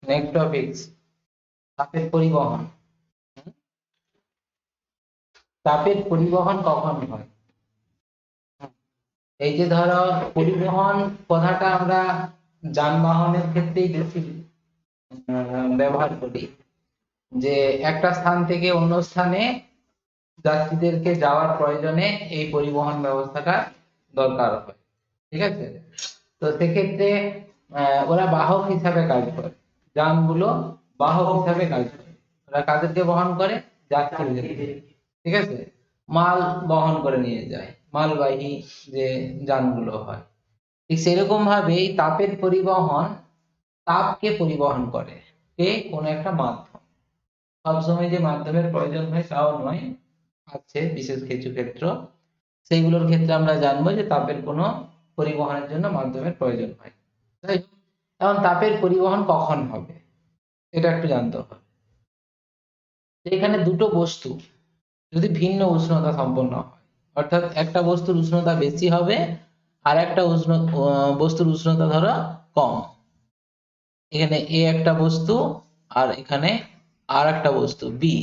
Next topics, তাপের পরিবহন। তাপের পরিবহন কখন হয়? এই যে ধরো পরিবহন কথাটা আমরা যানবাহনের ক্ষেত্রেই বেশি ব্যবহার করি, যে একটা স্থান থেকে অন্য স্থানে যাত্রীদেরকে যাওয়ার প্রয়োজনে এই পরিবহন ব্যবস্থাটা দরকার হয়, ঠিক আছে। তো সেক্ষেত্রে ওরা বাহক হিসাবে কাজ করে, যানগুলো বাহক হিসাবে কাজ করে। ওরা কাদেরকে বহন করে? যাত্রীদেরকে, ঠিক আছে। মাল বহন করে নিয়ে যায়, মালবাহী যে যানগুলো হয়। ঠিক সেরকম ভাবে এই তাপের পরিবহন তাপকে পরিবহন করে কে? কোন একটা মাধ্যম। সবসময় যে মাধ্যমের প্রয়োজন হয় তাও নয়, আছে বিশেষ কিছু ক্ষেত্র, সেইগুলোর ক্ষেত্রে আমরা জানবো যে তাপের কোনো পরিবহনের জন্য মাধ্যমের প্রয়োজন হয়। তাই এখন তাপের পরিবহন কখন হবে এটা একটু জানতে হবে। এখানে দুটো বস্তু যদি ভিন্ন উষ্ণতা সম্পন্ন হয়, অর্থাৎ একটা বস্তুর উষ্ণতা বেশি হবে আর একটা বস্তুর উষ্ণতা ধরো কম। এখানে এ একটা বস্তু আর এখানে আর একটা বস্তু বি,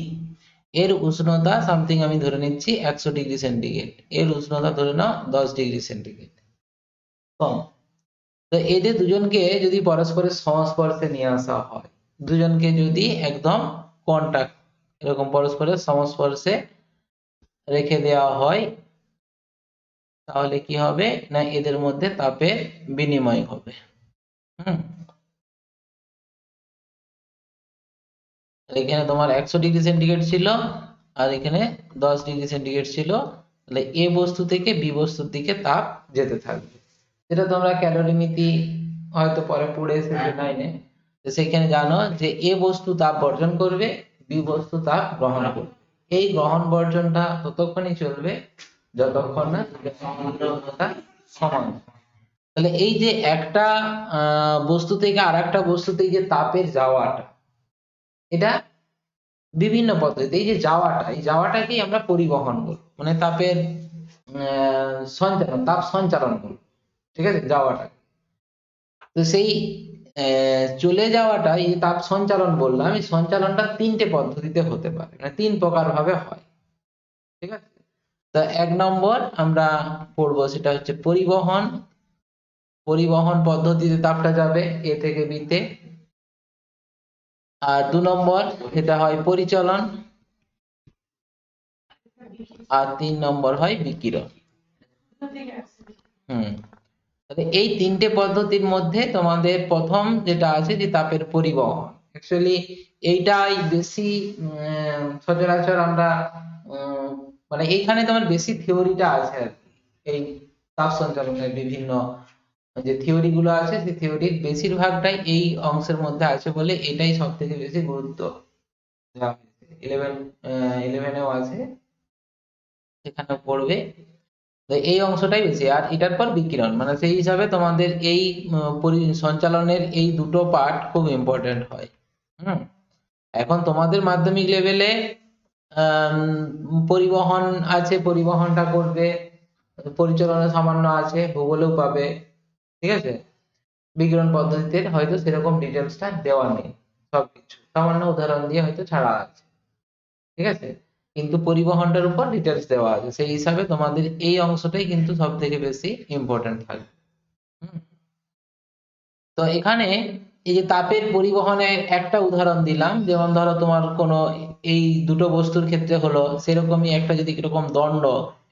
এর উষ্ণতা সামথিং আমি ধরে নিচ্ছি 100 ডিগ্রি সেন্টিগ্রেড, এর উষ্ণতা ধরে নাও 10 ডিগ্রি সেন্টিগ্রেড, কম। তো এদের দুজনকে যদি পরস্পরের সংস্পর্শে নিয়ে আসা হয়, দুজনকে যদি একদম কন্টাক্ট এরকম পরস্পরের সংস্পর্শে রেখে দেওয়া হয়, তাহলে কি হবে না এদের মধ্যে তাপের বিনিময় হবে। হুম, এখানে তোমার 100 ডিগ্রি সেন্টিগ্রেড ছিল আর এখানে 10 ডিগ্রি সেন্টিগ্রেড ছিল, তাহলে এ বস্তু থেকে বি বস্তুর দিকে তাপ যেতে থাকবে। যেটা তোমরা ক্যালোরিমিতি হয়তো পরে পড়ে এসেছো 9-এ। তো সেখানে জানো যে এ বস্তু তাপ বর্জন করবে, বি বস্তু তাপ গ্রহণ করবে। এই গ্রহণ বর্জনটা ততক্ষণই চলবে যতক্ষণ না উষ্ণতা সমান। তাহলে এই যে একটা বস্তু থেকে আর একটা বস্তুতে এই যে তাপের যাওয়াটা, এটা বিভিন্ন পদ্ধতি। এই যে যাওয়াটা, এই যাওয়াটাকেই আমরা পরিবহন বলবো, মানে তাপের সঞ্চালন, তাপ সঞ্চালন বলবো, ঠিক আছে, যাওয়াটা। তো সেই চলে যাওয়াটা, এই যে তাপ সঞ্চালন বললাম, এই সঞ্চালনটা তিনটে পদ্ধতিতে হতে পারে, মানে তিন প্রকার ভাবে হয়, ঠিক আছে। তা 1 নম্বর আমরা পড়বো, সেটা হচ্ছে পরিবহন। পরিবহন পদ্ধতিতে তাপটা যাবে এ থেকে বি তে। আর 2 নম্বর সেটা হয় পরিচলন। আর 3 নম্বর হয় বিকিরণ। হুম, তাহলে এই তিনটে পদ্ধতির মধ্যে তোমাদের প্রথম যেটা আছে যে তাপের পরিবহন, অ্যাকচুয়ালি এইটাই বেশি সচরাচর আমরা উম, মানে এইখানে তোমার বেশি থিওরিটা আছে আর কি। এই তাপ সঞ্চালনের বিভিন্ন যে থিওরি গুলো আছে, সেই থিওরির বেশিরভাগটাই এই অংশের মধ্যে আছে বলে এটাই সব থেকে বেশি গুরুত্ব দেওয়া হয়েছে। 11-এও আছে, সেখানে পড়বে। তো এই অংশটাই বেশি, আর এটার পর বিকিরণ, মানে সেই হিসাবে তোমাদের এই সঞ্চালনের এই দুটো পার্ট খুব ইম্পর্টেন্ট হয়। হুম, এখন তোমাদের মাধ্যমিক লেভেলে পরিবহন আছে, পরিবহনটা করবে, পরিচালনা সামান্য আছে, ভূগোলেও পাবে, ঠিক আছে। বিকিরণ পদ্ধতিতে হয়তো সেরকম ডিটেলসটা দেওয়া নেই, সবকিছু সামান্য উদাহরণ দিয়ে হয়তো ছাড়া আছে, ঠিক আছে। কিন্তু পরিবহনটার উপর ডিটেলস দেওয়া আছে, সেই হিসাবে তোমাদের এই অংশটাই কিন্তু সব থেকে বেশি ইম্পর্টেন্ট থাকবে। হুম, তো এখানে এই যে তাপের পরিবহনের একটা উদাহরণ দিলাম, যেমন ধরো তোমার কোনো এই দুটো বস্তুর ক্ষেত্রে হলো সেরকমই একটা, যদি এরকম দণ্ড,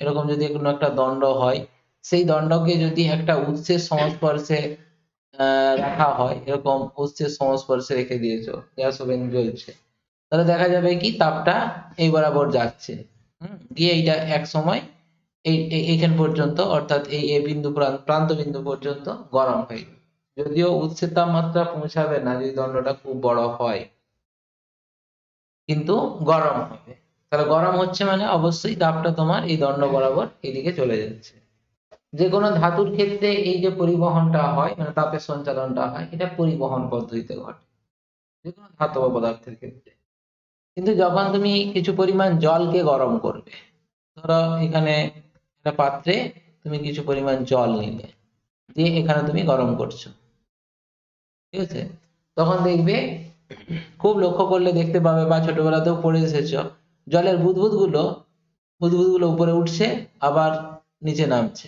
এরকম যদি কোনো একটা দণ্ড হয়, সেই দণ্ডকে যদি একটা উৎসের সংস্পর্শে রাখা হয়, এরকম উৎসের সংস্পর্শে রেখে দিয়েছো, গ্যাস ওভেন জ্বলছে, তাহলে দেখা যাবে কি তাপটা এই বরাবর যাচ্ছে। গিয়ে এইটা এক সময় এইখান পর্যন্ত, অর্থাৎ এই এ বিন্দু প্রান্ত বিন্দু পর্যন্ত গরম হয়ে যাবে। যদিও উৎসের তাপমাত্রা পৌঁছাবে না যদি দণ্ডটা খুব বড় হয়, কিন্তু গরম হবে। তাহলে গরম হচ্ছে মানে অবশ্যই তাপটা তোমার এই দণ্ড বরাবর এদিকে চলে যাচ্ছে। যে কোনো ধাতুর ক্ষেত্রে এই যে পরিবহনটা হয়, মানে তাপের সঞ্চালনটা হয়, এটা পরিবহন পদ্ধতিতে ঘটে যে কোনো ধাতব পদার্থের ক্ষেত্রে। কিন্তু যখন তুমি কিছু পরিমাণ জলকে গরম করবে, ধরো এখানে একটা পাত্রে তুমি কিছু পরিমাণ জল নিলে, দিয়ে এখানে তুমি গরম করছো, ঠিক আছে। তো তখন দেখবে, খুব লক্ষ্য করলে দেখতে পাবে বা ছোটবেলাতেও পড়ে এসেছো, জলের বুদবুদগুলো উপরে উঠছে আবার নিচে নামছে।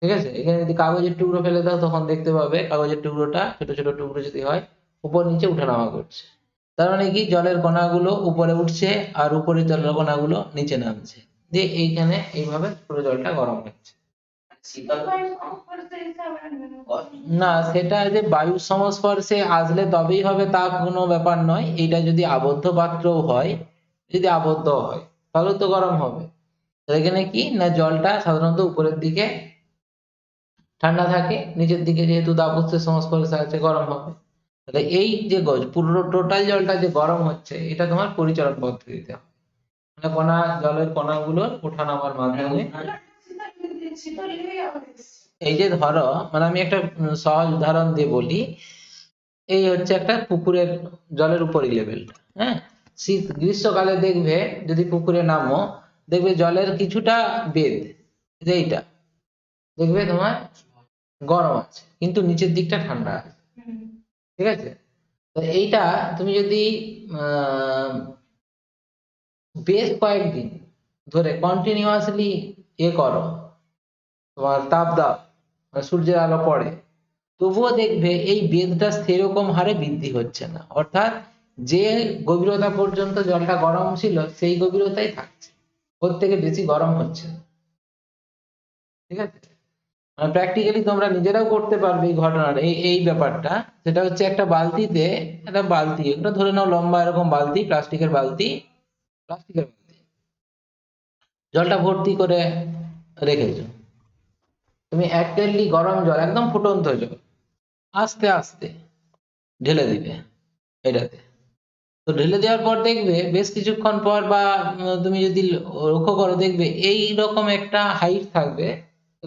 ঠিক আছে, এখানে যদি কাগজের টুকরো ফেলে দাও তখন দেখতে পাবে কাগজের টুকরোটা ছোট ছোট টুকরো যদি হয় উপর নিচে উঠানামা করছে। তার মানে কি, জলের কণাগুলো উপরে উঠছে আর উপরের জলের কণাগুলো নিচে নামছে, দিয়ে এইখানে এইভাবে পুরো জলটা গরম হচ্ছে। না, সেটা যে বায়ুর সংস্পর্শে আসলে তবেই হবে তা কোনো ব্যাপার নয়। এটা যদি আবদ্ধ পাত্রও হয়, যদি আবদ্ধ হয় তাহলে তো গরম হবে। তো এখানে কি না, জলটা সাধারণত উপরের দিকে ঠান্ডা থাকে, নিচের দিকে যেহেতু দাবস্থের সংস্পর্শে আছে গরম হবে। তাহলে এই যে পুরো টোটাল জলটা যে গরম হচ্ছে এটা তোমার পরিচালন পদ্ধতিতে হয়। মানে জলের কণাগুলোর ওঠানামার মাধ্যমে। এই যে ধরো, মানে আমি একটা সহজ উদাহরণ দিয়ে বলি, এই হচ্ছে একটা পুকুরের জলের উপরি লেভেল। হ্যাঁ, গ্রীষ্মকালে দেখবে যদি পুকুরে নামো, দেখবে জলের কিছুটা বেদ, এইটা দেখবে তোমার গরম আছে কিন্তু নিচের দিকটা ঠান্ডা আছে। ঠিক আছে, তো এইটা তুমি যদি বেশ কয়েকদিন ধরে কন্টিনিউয়াসলি করো, তোমার তাপ দাও, সূর্যের আলো পড়ে, তবুও দেখবে এই বেদটা সেরকম হারে বৃদ্ধি হচ্ছে না। অর্থাৎ যে গভীরতা পর্যন্ত জলটা গরম ছিল সেই গভীরতাই থাকছে, ওর থেকে বেশি গরম হচ্ছে না। ঠিক আছে, মানে প্র্যাকটিক্যালি তোমরা নিজেরাও করতে পারবে এই ঘটনার এই ব্যাপারটা। সেটা হচ্ছে একটা বালতিতে, একটা বালতি, ওটা ধরে নাও লম্বা এরকম বালতি, প্লাস্টিকের বালতি, জলটা ভর্তি করে রেখেছো। তুমি 1 কেটলি গরম জল, একদম ফুটন্ত জল আস্তে আস্তে ঢেলে দিবে এটাতে। তো ঢেলে দেওয়ার পর দেখবে বেশ কিছুক্ষণ পর বা তুমি যদি লক্ষ্য করো দেখবে এই রকম একটা হাইট থাকবে,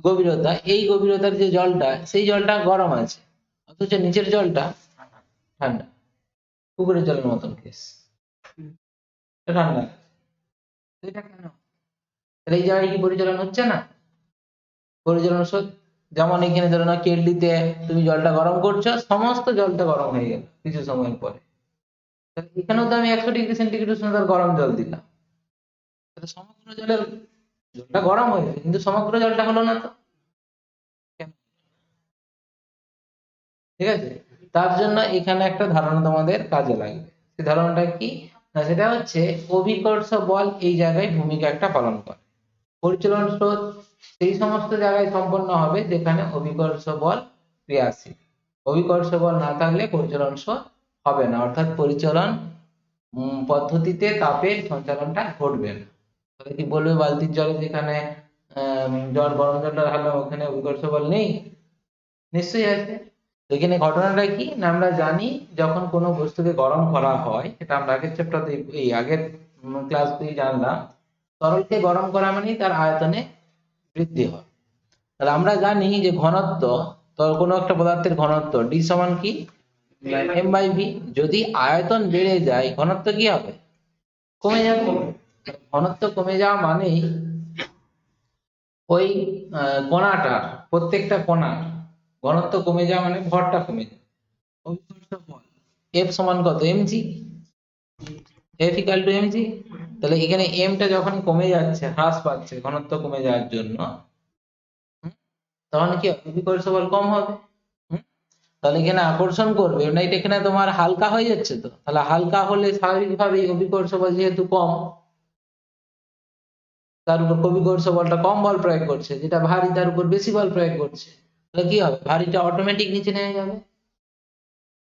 গভীরতা, এই গভীরতার যে জলটা সেই জলটা গরম আছে, অথচ নিচের জলটা ঠান্ডা, পুকুরের জলের মতন কেস, ঠান্ডা। এটা কেন? তাহলে এই জায়গায় কি পরিচালন হচ্ছে না? পরিচালন যেমন এখানে ধরো না, কেটলিতে তুমি জলটা গরম করছো, সমস্ত জলটা গরম হয়ে গেল কিছু সময় পরে। এখানেও তো আমি 100 ডিগ্রি সেন্টিগ্রেড উষ্ণতার গরম জল দিলাম, সমগ্র জলটা গরম হয়েছে কিন্তু সমগ্র জলটা হলো না তো কেন? ঠিক আছে, তার জন্য এখানে একটা ধারণা তোমাদের কাজে লাগবে। সেই ধারণাটা কি না, সেটা হচ্ছে অভিকর্ষ বল এই জায়গায় ভূমিকা একটা পালন করে। পরিচালন স্রোত সেই সমস্ত জায়গায় সম্পন্ন হবে যেখানে অভিকর্ষ বল ক্রিয়াশীল। অভিকর্ষ বল না থাকলে পরিচালন স্রোত হবে না, অর্থাৎ পরিচালন পদ্ধতিতে তাপের সঞ্চালনটা ঘটবে না। তাহলে কি বলবে, বালতির জলে যেখানে জল গরম জলটা ঢাললাম ওখানে অভিকর্ষ বল নেই? নিশ্চয়ই আছে। তো এখানে ঘটনাটা কি না, আমরা জানি যখন কোনো বস্তুকে গরম করা হয়, এটা আমরা আগের চ্যাপ্টারে, এই আগের ক্লাসগুলি জানলাম, তরলকে গরম করা মানে তার আয়তনে বৃদ্ধি হয়। তাহলে আমরা জানি যে ঘনত্ব, তো কোনো একটা পদার্থের ঘনত্ব ডি সমান কি m/v। যদি আয়তন বেড়ে যায় ঘনত্ব কি হবে? কমে যাবে। ঘনত্ব কমে যাওয়া মানেই ওই কণাটার, প্রত্যেকটা কণার ঘনত্ব কমে যাওয়া মানে ভরটা কমে যায়। F সমান কত? mg। F equal to mg। তাহলে এখানে m টা যখন কমে যাচ্ছে, হ্রাস পাচ্ছে ঘনত্ব কমে যাওয়ার জন্য, তখন কি অভিকর্ষ বল কম হবে। তাহলে এখানে আকর্ষণ করবে না, এটা এখানে তোমার হালকা হয়ে যাচ্ছে, তো তাহলে হালকা হলে স্বাভাবিকভাবেই অভিকর্ষ বল যেহেতু কম, তার উপর অভিকর্ষ বলটা কম বল প্রয়োগ করছে, যেটা ভারী তার উপর বেশি বল প্রয়োগ করছে, তাহলে কি হবে, ভারীটা অটোমেটিক নিচে নেমে যাবে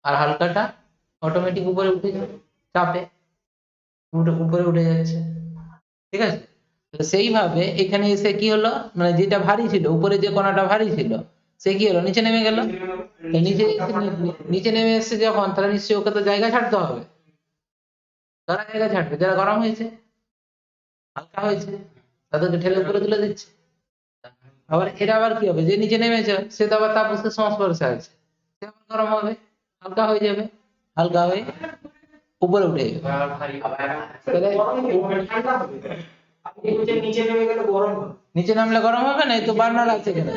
আর হালকাটা অটোমেটিক উপরে উঠে যাবে, চাপে উপরে উঠে যাচ্ছে। ঠিক আছে, তো সেইভাবে এখানে এসে কি হলো, মানে যেটা ভারী ছিল, উপরে যে কণাটা ভারী ছিল সে কি হলো, নিচে নেমে গেল। নিচে নেমে এসছে যখন, তাহলে নিশ্চয়ই ওকে তো জায়গা ছাড়তে হবে। যারা জায়গা ছাড়বে, যারা গরম হয়েছে, হালকা হয়েছে, তাদেরকে ঠেলে উপরে তুলে দিচ্ছে। আবার এরা আবার কি হবে, যে নিচে নেমেছে সে তো আবার তাপসের সংস্পর্শে আছে, সে আবার গরম হবে, হালকা হয়ে যাবে, হালকা হয়ে উপরে উঠে যাবে। নিচে নামলে গরম হবে না, এই তো বার্নার আছে এখানে,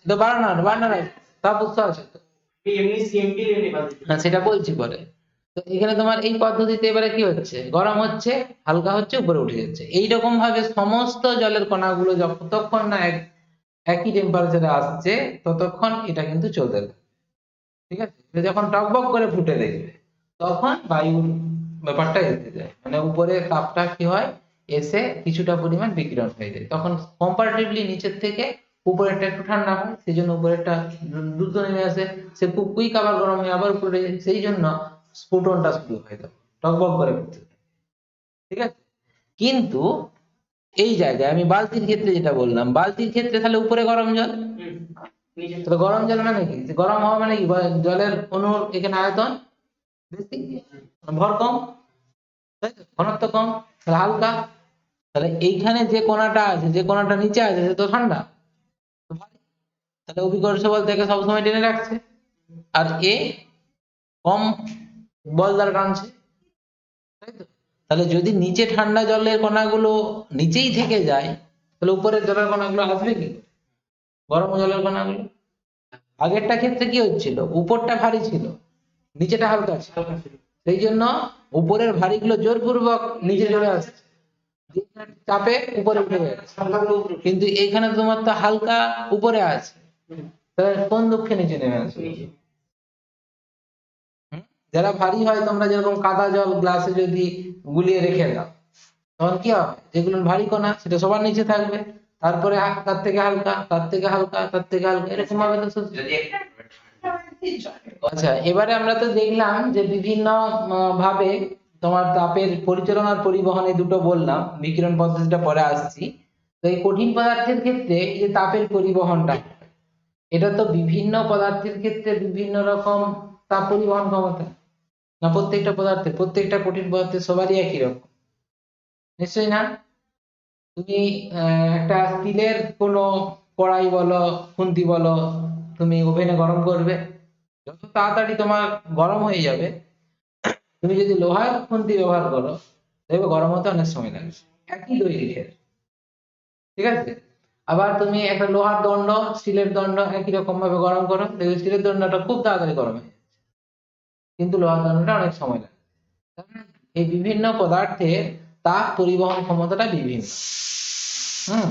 তো বার্নার আছে, তাপ উৎস আছে তো, এমনি সিএমপি এমনি বাজে। হ্যাঁ সেটা বলছি পরে। তো এখানে তোমার এই পদ্ধতিতে এবারে কি হচ্ছে, গরম হচ্ছে, হালকা হচ্ছে, উপরে উঠে যাচ্ছে। এইরকম ভাবে সমস্ত জলের কণাগুলো যতক্ষণ না একই টেম্পারেচারে আসছে ততক্ষণ এটা কিন্তু চলতে থাকে। ঠিক আছে, এটা যখন টকবক করে ফুটে দেখবে তখন বায়ুর ব্যাপারটা এসে যায়, মানে উপরে তাপটা কি হয়, এসে কিছুটা পরিমাণ বিকিরণ হয়ে যায়, তখন কম্পারেটিভলি নিচের থেকে উপরেরটা একটু ঠান্ডা হয়, সেই জন্য উপরেরটা দ্রুত নেমে আসে, সে খুব কুইক আবার গরম হয়ে আবার উপরে যায়, সেই জন্য স্ফুটনটা শুরু হয়ে যায়, টকবক করে ফুটতে থাকে। ঠিক আছে, কিন্তু এই জায়গায় আমি বালতির ক্ষেত্রে যেটা বললাম, বালতির ক্ষেত্রে তাহলে উপরে গরম জল, নিচে তাহলে গরম জল মানে কি, যে গরম হওয়া মানে কি, জলের অণুর এখানে আয়তন বেশি, ভর কম, তাই তো? ঘনত্ব কম, তাহলে হালকা, তাহলে এইখানে যে কণাটা আছে, যে কণাটা নিচে আছে সে তো ঠান্ডা, তো ভারী। তাহলে অভিকর্ষ বল থেকে সবসময় টেনে রাখছে, আর এ কম বল দ্বারা টানছে, তাই তো? তাহলে যদি নিচে ঠান্ডা জলের কণাগুলো নিচেই থেকে যায়, তাহলে উপরের জলের কণাগুলো আসবে কি করে? গরম জলের কণাগুলো, আগেরটা ক্ষেত্রে কি হচ্ছিল, উপরটা ভারী ছিল, নিচেটা হালকা ছিল, হালকা ছিল। সেই জন্য উপরের ভারীগুলো জোরপূর্বক নিচে চলে আসছে, চাপে উপরে উঠে যাচ্ছে। হালকাগুলো উপরে উঠে। কিন্তু এইখানে তোমার তো হালকা উপরে আছে, হুম, তাহলে কোন দুঃখে নিচে নেমে আসবে? নিচে। হুম? যারা ভারী হয়, তোমরা যেরকম কাদা জল গ্লাসে যদি গুলিয়ে রেখে দাও, তখন কি হবে, যেগুলো ভারী কণা সেটা সবার নিচে থাকবে, তারপরে তার থেকে হালকা, তার থেকে হালকা, তার থেকে হালকা, এরকম ভাবে তো আচ্ছা, এবারে আমরা তো দেখলাম যে বিভিন্ন ভাবে তোমার তাপের পরিচালনা আর পরিবহন, এই দুটো বললাম, বিকিরণ পদ্ধতিটা পরে আসছি। তো এই কঠিন পদার্থের ক্ষেত্রে এই যে তাপের পরিবহনটা, এটা তো বিভিন্ন পদার্থের ক্ষেত্রে বিভিন্ন রকম তাপ পরিবহন ক্ষমতা, না প্রত্যেকটা পদার্থের, প্রত্যেকটা কঠিন পদার্থের সবারই একই রকম? নিশ্চয়ই না। তুমি একটা স্টিলের কোনো কড়াই বলো, খুন্তি বলো, তুমি ওভেনে গরম করবে, যত তাড়াতাড়ি তোমার গরম হয়ে যাবে, তুমি যদি লোহার খুন্তি ব্যবহার করো দেখবে গরম হতে অনেক সময় লাগবে, একই দৈর্ঘ্যের। ঠিক আছে, আবার তুমি একটা লোহার দণ্ড, স্টিলের দণ্ড একই রকম ভাবে গরম করো, দেখবে স্টিলের দণ্ডটা খুব তাড়াতাড়ি গরম হয়ে যাচ্ছে, কিন্তু লোহার দণ্ডটা অনেক সময় লাগে। তার মানে এই বিভিন্ন পদার্থের তাপ পরিবহন ক্ষমতাটা বিভিন্ন। হুম,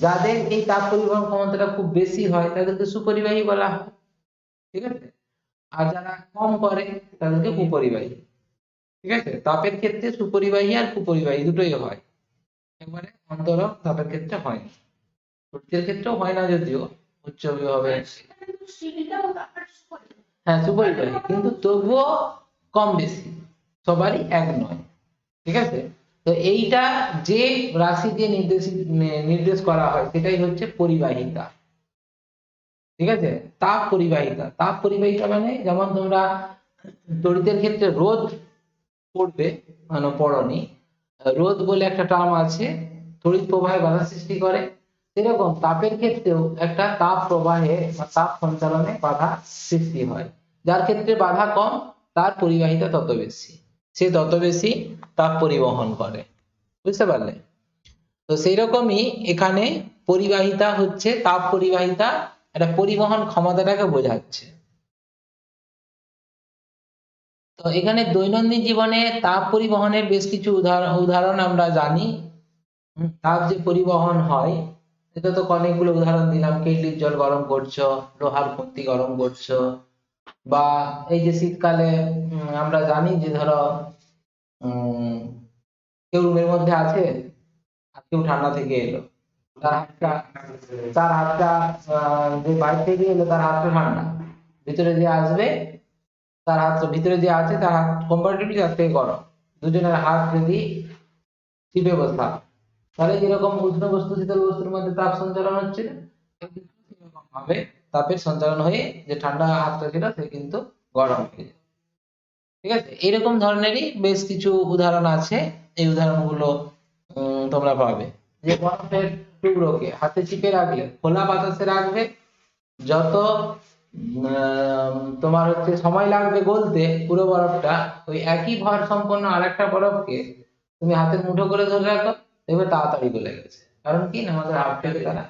যাদের এই তাপ পরিবহন ক্ষমতাটা খুব বেশি হয় তাদেরকে সুপরিবাহী বলা হয়। ঠিক আছে, আর যারা কম করে তাদেরকে কুপরিবাহী। ঠিক আছে, তাপের ক্ষেত্রে সুপরিবাহী আর কুপরিবাহী দুটোই হয়, একবারে অন্তরক তাপের ক্ষেত্রে হয় না, তড়িতের ক্ষেত্রেও হয় না যদিও, উচ্চ বিভবে। হ্যাঁ সুপরিবাহী, কিন্তু তবুও কম বেশি, সবারই এক নয়। ঠিক আছে, তো এইটা যে রাশি দিয়ে নির্দেশ করা হয় সেটাই হচ্ছে পরিবাহিতা। ঠিক আছে, তাপ পরিবাহিতা, তাপ পরিবাহিতা মানে যেমন তোমরা তড়িতের ক্ষেত্রে রোধ পড়বে, মানে পড়নি, রোধ বলে একটা টার্ম আছে, তড়িৎ প্রবাহে বাধা সৃষ্টি করে, সেরকম তাপের ক্ষেত্রেও একটা তাপ প্রবাহে বা তাপ সঞ্চালনে বাধা সৃষ্টি হয়, যার ক্ষেত্রে বাধা কম তার পরিবাহিতা তত বেশি, সে তত বেশি তাপ পরিবহন করে। বুঝতে পারলে? তো সেই রকমই এখানে পরিবাহিতা হচ্ছে, তাপ পরিবাহিতা একটা পরিবহন ক্ষমতাটাকে বোঝাচ্ছে। তো এখানে দৈনন্দিন জীবনে তাপ পরিবহনের বেশ কিছু উদাহরণ আমরা জানি। তাপ যে পরিবহন হয়, এটা তো অনেকগুলো উদাহরণ দিলাম, কেটলির জল গরম করছো, লোহার খুন্তি গরম করছো, বা এই যে শীতকালে আমরা জানি যে ধরো উম কেউ রুমের মধ্যে আছে আর কেউ ঠান্ডা থেকে এলো, তার হাতটা তার হাতটা যে বাইরে থেকে এলো তার হাতটা ঠান্ডা, ভিতরে যে আসবে তার হাত, ভিতরে যে আছে তার হাত কম্পারেটিভলি তার থেকে গরম, দুজনের হাত যদি চিপে বসা, তাহলে যেরকম উষ্ণ বস্তু শীতল বস্তুর মধ্যে তাপ সঞ্চালন হচ্ছে, সেরকম ভাবে তাপের সঞ্চালন হয়ে যে ঠান্ডা হাতটা ছিল সে কিন্তু গরম হয়ে যায়। ঠিক আছে, এরকম ধরনেরই বেশ কিছু উদাহরণ আছে, এই উদাহরণগুলো তোমরা পাবে। যে বরফের টুকরোকে হাতে চিপে রাখলে, খোলা বাতাসে রাখবে, যত তোমার হচ্ছে সময় লাগবে গলতে পুরো বরফটা, ওই একই ভর সম্পন্ন আরেকটা বরফকে তুমি হাতের মুঠো করে ধরে রাখো, দেখবে তাড়াতাড়ি গলে গেছে, কারণ কি না, আমাদের হাত থেকে তারা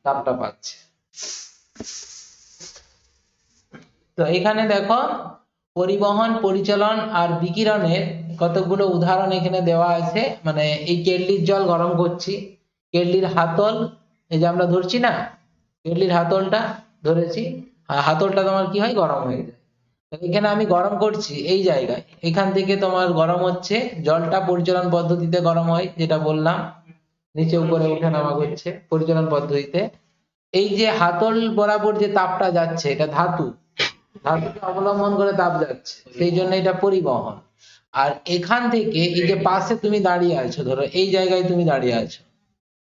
তাপটা পাচ্ছে। তো তো এখানে দেখো পরিবহন, পরিচালন আর বিকিরণের কতগুলো উদাহরণ এখানে দেওয়া আছে। মানে এই কেটলির জল গরম করছি, কেটলির হাতল এই যে আমরা ধরছি না, কেটলির হাতলটা ধরেছি, হাতলটা তোমার কি হয়, গরম হয়ে যায়। তো এখানে আমি গরম করছি এই জায়গায়, এখান থেকে তোমার গরম হচ্ছে, জলটা পরিচালন পদ্ধতিতে গরম হয় যেটা বললাম, নিচে উপরে উঠে নামা করছে পরিচালন পদ্ধতিতে। এই যে হাতল বরাবর যে তাপটা যাচ্ছে এটা ধাতু, ধাতুকে অবলম্বন করে তাপ যাচ্ছে, সেই জন্য এটা পরিবহন। আর এখান থেকে এই যে পাশে তুমি দাঁড়িয়ে আছো, ধরো এই জায়গায় তুমি দাঁড়িয়ে আছো,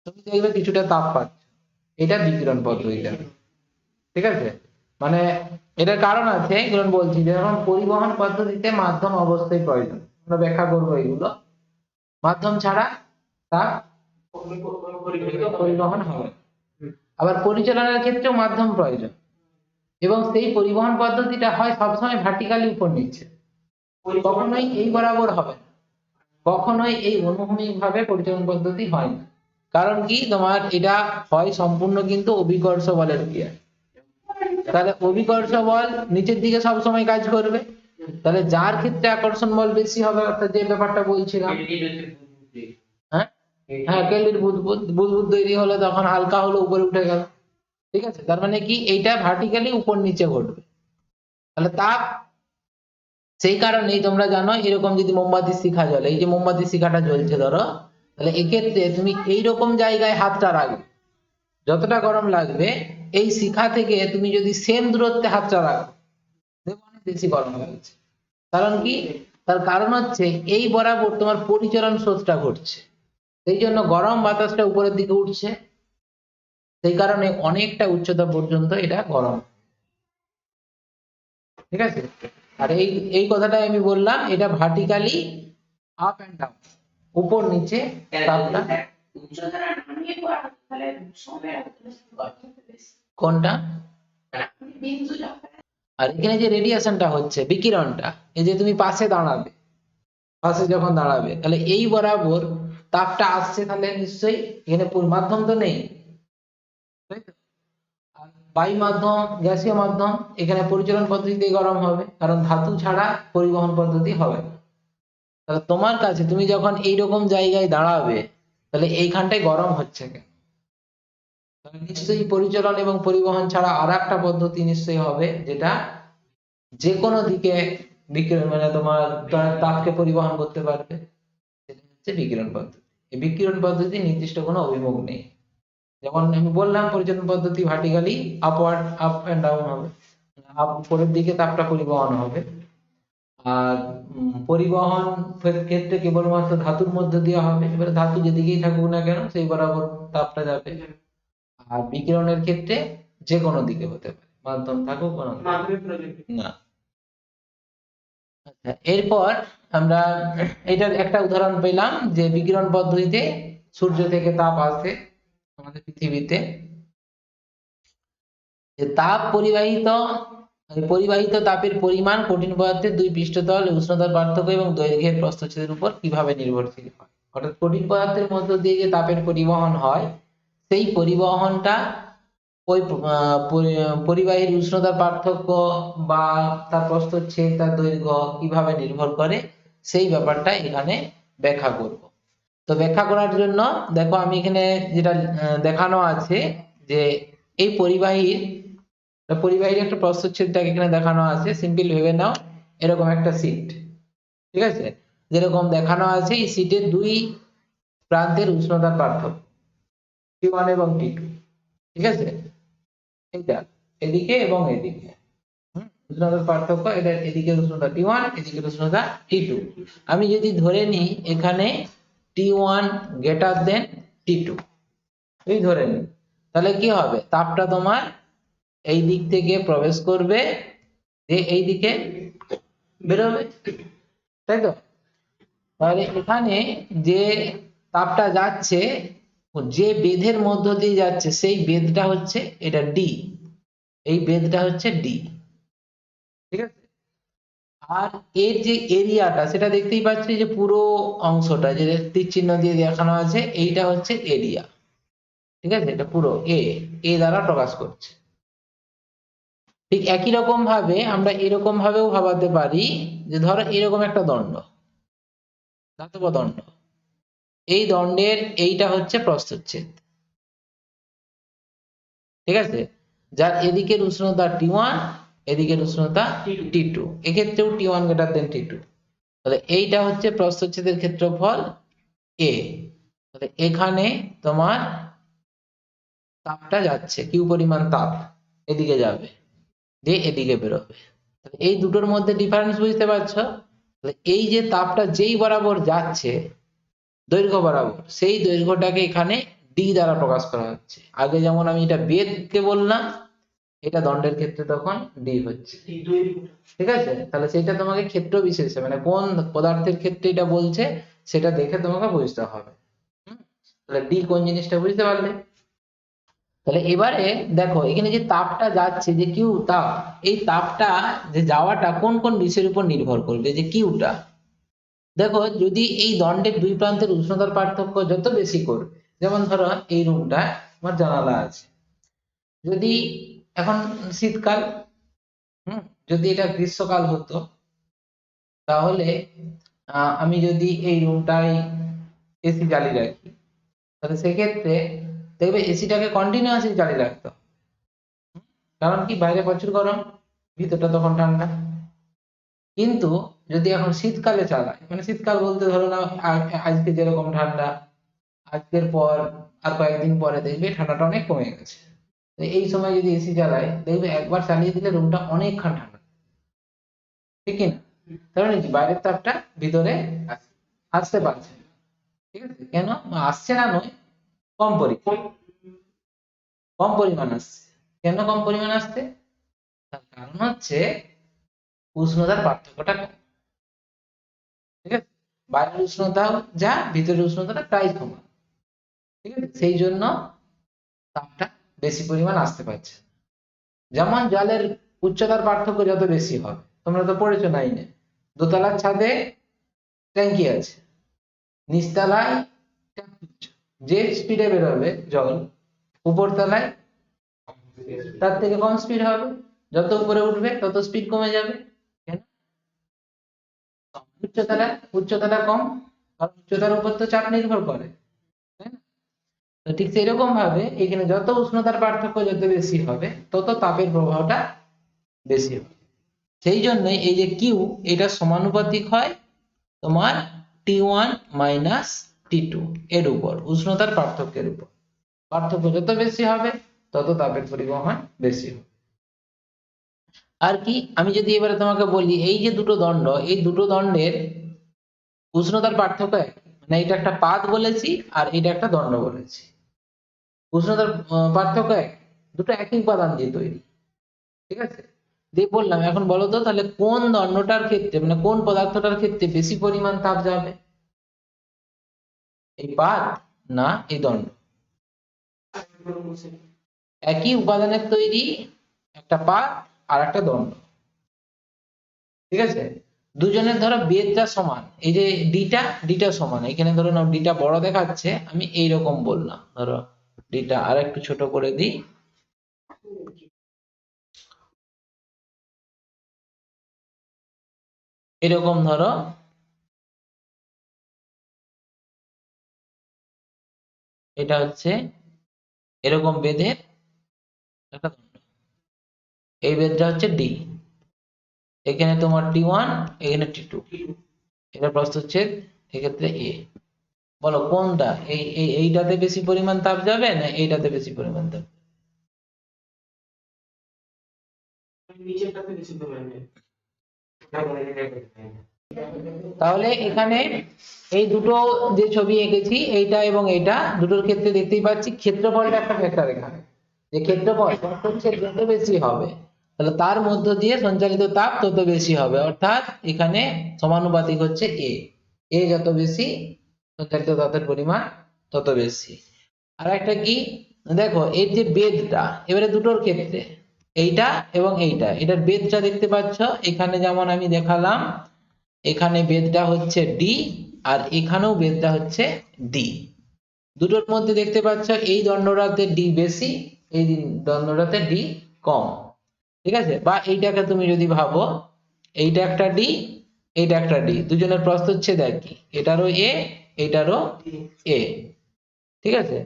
তুমি দেখবে কিছুটা তাপ পাচ্ছ, এটা বিকিরণ পদ্ধতিতে। ঠিক আছে, মানে এটার কারণ আছে, এগুলো বলছি। যেমন পরিবহন পদ্ধতিতে মাধ্যম অবশ্যই প্রয়োজন, আমরা ব্যাখ্যা করবো এগুলো। মাধ্যম ছাড়া তাপ পরিবহন হবে। আবার পরিচালনার ক্ষেত্রেও মাধ্যম প্রয়োজন, এবং সেই পরিবহন পদ্ধতিটা হয় সবসময় ভার্টিক্যালি উপর নিচে, কখনোই এই বরাবর হবে না, কখনোই এই অনুভূমিক ভাবে পরিচালন পদ্ধতি হয় না। কারণ কি, তোমার এটা হয় সম্পূর্ণ কিন্তু অভিকর্ষ বলের ক্রিয়া, তাহলে অভিকর্ষ বল নিচের দিকে সবসময় কাজ করবে, তাহলে যার ক্ষেত্রে আকর্ষণ বল বেশি হবে, অর্থাৎ যে ব্যাপারটা বলছিলাম, হ্যাঁ হ্যাঁ কেলির বুদবুদ, বুদবুদ তৈরি হলো তখন হালকা হলো উপরে উঠে গেল। ঠিক আছে, তার মানে কি এইটা ভার্টিক্যালি উপর নিচে ঘটবে, তাহলে তাপ। সেই কারণেই তোমরা জানো, এরকম যদি মোমবাতির শিখা জ্বলে, এই যে মোমবাতির শিখাটা জ্বলছে ধরো, তাহলে এক্ষেত্রে তুমি এইরকম জায়গায় হাতটা রাখবে, যতটা গরম লাগবে এই শিখা থেকে তুমি যদি সেম দূরত্বে হাতটা রাখো, দেখবে অনেক বেশি গরম হচ্ছে। কারণ কি, তার কারণ হচ্ছে এই বরাবর তোমার পরিচালন স্রোতটা ঘটছে, সেই জন্য গরম বাতাসটা উপরের দিকে উঠছে, সেই কারণে অনেকটা উচ্চতা পর্যন্ত এটা গরম। ঠিক আছে, আর এই এই কথাটাই আমি বললাম, এটা ভার্টিক্যালি আপ এন্ড ডাউন, উপর নিচে তাপটা। কোনটা? আর এখানে যে রেডিয়েশনটা হচ্ছে, বিকিরণটা, এই যে তুমি পাশে দাঁড়াবে, পাশে যখন দাঁড়াবে তাহলে এই বরাবর তাপটা আসছে, তাহলে নিশ্চয়ই এখানে মাধ্যম তো নেই, তাই তো? আর বায়ু মাধ্যম, গ্যাসীয় মাধ্যম, এখানে পরিচালন পদ্ধতিতে গরম হবে, কারণ ধাতু ছাড়া পরিবহন পদ্ধতি হবে না। তাহলে তোমার কাছে তুমি যখন এইরকম জায়গায় দাঁড়াবে, তাহলে এইখানটায় গরম হচ্ছে কেন? তাহলে নিশ্চয়ই পরিচালন এবং পরিবহন ছাড়া আর একটা পদ্ধতি নিশ্চয়ই হবে, যেটা যে কোনো দিকে বিকিরণ, মানে তোমার তাপকে পরিবহন করতে পারবে, সেটা হচ্ছে বিকিরণ পদ্ধতি। এই বিকিরণ পদ্ধতি নির্দিষ্ট কোনো অভিমুখ নেই। যেমন আমি বললাম, পরিচালন পদ্ধতি vertically upward, up and down হবে, উপরের দিকে তাপটা পরিবহন হবে। আর পরিবহন ক্ষেত্রে কেবলমাত্র ধাতুর মধ্যে দিয়ে হবে, এবারে ধাতু যেদিকেই থাকুক না কেন সেই বরাবর তাপটা যাবে। আর বিকিরণের ক্ষেত্রে যে কোনো দিকে হতে পারে, মাধ্যম থাকুক বা না। আচ্ছা, এরপর আমরা এটার একটা উদাহরণ পেলাম, যে বিকিরণ পদ্ধতিতে সূর্য থেকে তাপ আসে আমাদের পৃথিবীতে, যে তাপ পরিবাহিত, পরিবাহিত তাপের পরিমাণ কঠিন পদার্থের দুই পৃষ্ঠতল, উষ্ণতার পার্থক্য এবং দৈর্ঘ্যের প্রস্থচ্ছেদের উপর কিভাবে নির্ভরশীল হয়। অর্থাৎ কঠিন পদার্থের মধ্য দিয়ে যে তাপের পরিবহন হয়, সেই পরিবহনটা ওই পরিবাহীর উষ্ণতার পার্থক্য বা তার প্রস্থচ্ছেদ, তার দৈর্ঘ্য কিভাবে নির্ভর করে, সেই ব্যাপারটা এখানে ব্যাখ্যা করব। তো ব্যাখ্যা করার জন্য দেখো, আমি এখানে যেটা দেখানো আছে, যে এই পরিবাহীর একটা প্রস্থচ্ছেদটাকে এখানে দেখানো আছে। সিম্পল ভেবে নাও, এরকম একটা সিট, ঠিক আছে, যেরকম দেখানো আছে, এই সিটের দুই প্রান্তের উষ্ণতার পার্থক্য T1 এবং T2, ঠিক আছে, এইটা এদিকে এবং এদিকে উষ্ণতার পার্থক্য, এটা এদিকে উষ্ণতা T1, এদিকে উষ্ণতা T2। আমি যদি ধরে নিই এখানে T1 গ্রেটার দেন T2, এই ধরে নিই, তাহলে কি হবে, তাপটা তোমার এই দিক থেকে প্রবেশ করবে, যে এই দিকে বেরোবে, তাই তো? তাহলে এখানে যে তাপটা যাচ্ছে, যে বেধের মধ্য দিয়ে যাচ্ছে, সেই বেধটা হচ্ছে এটা ডি, এই বেধটা হচ্ছে ডি, ঠিক আছে। আর এর যে এরিয়াটা, সেটা দেখতেই পাচ্ছি, যে পুরো অংশটা যে তীর চিহ্ন দিয়ে দেখানো আছে, এইটা হচ্ছে এরিয়া, ঠিক আছে, এটা পুরো এ দ্বারা প্রকাশ করছে, ঠিক একই রকম ভাবে আমরা এরকম ভাবেও ভাবাতে পারি যে ধরো এরকম একটা দণ্ড, ধাতব দণ্ড, এই দণ্ডের এইটা হচ্ছে প্রস্থচ্ছেদ, ঠিক আছে, যার এদিকের উষ্ণতা T1, এদিকের উষ্ণতা T2, এক্ষেত্রেও T1 গ্রেটার দেন T2। তাহলে এইটা হচ্ছে প্রস্থচ্ছেদের ক্ষেত্রফল A। তাহলে এখানে তোমার তাপটা যাচ্ছে, কিউ পরিমাণ তাপ এদিকে যাবে, দিয়ে এদিকে বেরোবে। তাহলে এই দুটোর মধ্যে ডিফারেন্স বুঝতে পারছো? তাহলে এই যে তাপটা যেই বরাবর যাচ্ছে দৈর্ঘ্য বরাবর, সেই দৈর্ঘ্যটাকে এখানে ডি দ্বারা প্রকাশ করা হচ্ছে। আগে যেমন আমি এটা বেদকে বললাম, এটা দণ্ডের ক্ষেত্রে তখন ডি হচ্ছে, ঠিক আছে। তাহলে সেটা তোমাকে ক্ষেত্র বিশেষে মানে কোন পদার্থের ক্ষেত্রে এটা বলছে সেটা দেখে তোমাকে বুঝতে হবে। তাহলে ডি কোন জিনিসটা বুঝতে পারলে। তাহলে এবারে দেখো এখানে যে তাপটা যাচ্ছে, যে কিউ তাপ, এই তাপটা যে যাওয়াটা কোন কোন বিষয়ের উপর নির্ভর করবে, যে কিউটা দেখো যদি এই দণ্ডের দুই প্রান্তের উষ্ণতার পার্থক্য যত বেশি করবে, যেমন ধরো এই রুমটা আমার জানালা আছে, যদি এখন শীতকাল, যদি এটা গ্রীষ্মকাল হতো, তাহলে আমি যদি এই রুমটায় এসি চালিয়ে রাখি, তাহলে সেক্ষেত্রে দেখবে এসিটাকে কন্টিনিউয়াসলি চালিয়ে রাখতো, কারণ কি বাইরে প্রচুর গরম, ভিতরটা তখন ঠান্ডা। কিন্তু যদি এখন শীতকালে চালাই, মানে শীতকাল বলতে ধরো না আজকে যেরকম ঠান্ডা, আজকের পর আর কয়েকদিন পরে দেখবে ঠান্ডাটা অনেক কমে গেছে। তো এই সময় যদি এসি চালাই দেখবে একবার চালিয়ে দিলে রুমটা অনেকক্ষণ ঠান্ডা, ঠিক কিনা? কারণ কি বাইরের তাপটা ভিতরে আসতে পারছে না, ঠিক আছে। কেন আসছে না নয়, কম পরিমাণ, কম পরিমাণ আসছে। কেন কম পরিমাণ আসছে? তার কারণ হচ্ছে উষ্ণতার পার্থক্যটা কম, ঠিক আছে। বাইরের উষ্ণতাও যা, ভিতরের উষ্ণতাটা প্রায় সমান, ঠিক আছে। সেই জন্য তাপটা বেশি পরিমাণ আসতে পারছে। যেমন জলের উচ্চতার পার্থক্য যত বেশি হবে, তোমরা তো পড়েছো নাইনে, দোতলার ছাদে ট্যাঙ্কি আছে, নিচতলায় যে স্পিডে বেরোবে জল, উপর তলায় তার থেকে কম স্পিড হবে, যত উপরে উঠবে তত স্পিড কমে যাবে। কেন? উচ্চতাটা কম, কারণ উচ্চতার উপর তো চাপ নির্ভর করে, তাই না? তো ঠিক সেরকম ভাবে এখানে যত উষ্ণতার পার্থক্য যত বেশি হবে তত তাপের প্রবাহটা বেশি হবে। সেই জন্য এই যে কিউ, এটা সমানুপাতিক হয় তোমার T1 মাইনাস T2 এর উপর, উষ্ণতার পার্থক্যের উপর। পার্থক্য যত বেশি হবে তত তাপের পরিবহন বেশি হবে। আর কি, আমি যদি এবারে তোমাকে বলি এই যে দুটো দণ্ড, এই দুটো দণ্ডের উষ্ণতার পার্থক্য এক, মানে এটা একটা পাত বলেছি আর এটা একটা দণ্ড বলেছি, উষ্ণতার পার্থক্য এক, দুটো একই উপাদান দিয়ে তৈরি, ঠিক আছে। দিয়ে বললাম এখন বলো তো তাহলে কোন দণ্ডটার ক্ষেত্রে মানে কোন পদার্থটার ক্ষেত্রে বেশি পরিমাণ তাপ যাবে, এই পাত না এই দণ্ড? একই উপাদানের তৈরি একটা পাত আর একটা দণ্ড, ঠিক আছে। দুজনের ধরো বেধটা সমান, এই যে ডিটা সমান, এখানে ধরো নাও ডিটা বড় দেখাচ্ছে, আমি এইরকম বললাম, ধরো ডিটা আর একটু ছোট করে দিই, এরকম ধরো এটা হচ্ছে এরকম বেধের একটা দণ্ড, এই বেধটা হচ্ছে ডি, এখানে তোমার T1, এখানে T2, এটা প্রস্থচ্ছেদ এক্ষেত্রে এ। বলো কোনটা, এইটাতে বেশি পরিমাণ তাপ যাবে না এইটাতে বেশি পরিমাণ তাপ? নিচেরটাতে বেশি পরিমাণে। তাহলে এখানে এই দুটো যে ছবি এঁকেছি, এইটা এবং এইটা দুটোর ক্ষেত্রে দেখতেই পাচ্ছি ক্ষেত্রফলটা একটা ফ্যাক্টর এখানে, যে ক্ষেত্রফল প্রস্থচ্ছেদ যত বেশি হবে তাহলে তার মধ্য দিয়ে সঞ্চালিত তাপ তত বেশি হবে, অর্থাৎ এখানে সমানুপাতিক হচ্ছে এ যত বেশি সঞ্চালিত তাপের পরিমাণ তত বেশি। আর একটা কি দেখো এর যে বেধটা, এবারে দুটোর ক্ষেত্রে এইটা এবং এইটা, এটার বেধটা দেখতে পাচ্ছ, এখানে যেমন আমি দেখালাম, এখানে বেধটা হচ্ছে ডি আর এখানেও বেধটা হচ্ছে ডি। দুটোর মধ্যে দেখতে পাচ্ছ এই দণ্ডটাতে ডি বেশি, এই দণ্ডটাতে ডি কম। ঠিক আছে, বা এইটাকে তুমি যদি ভাবো এইটা একটা ডি, এইটা একটা ডি, দুজনের প্রস্থচ্ছেদ একই, এটারও এ, এটারও এ। ঠিক আছে,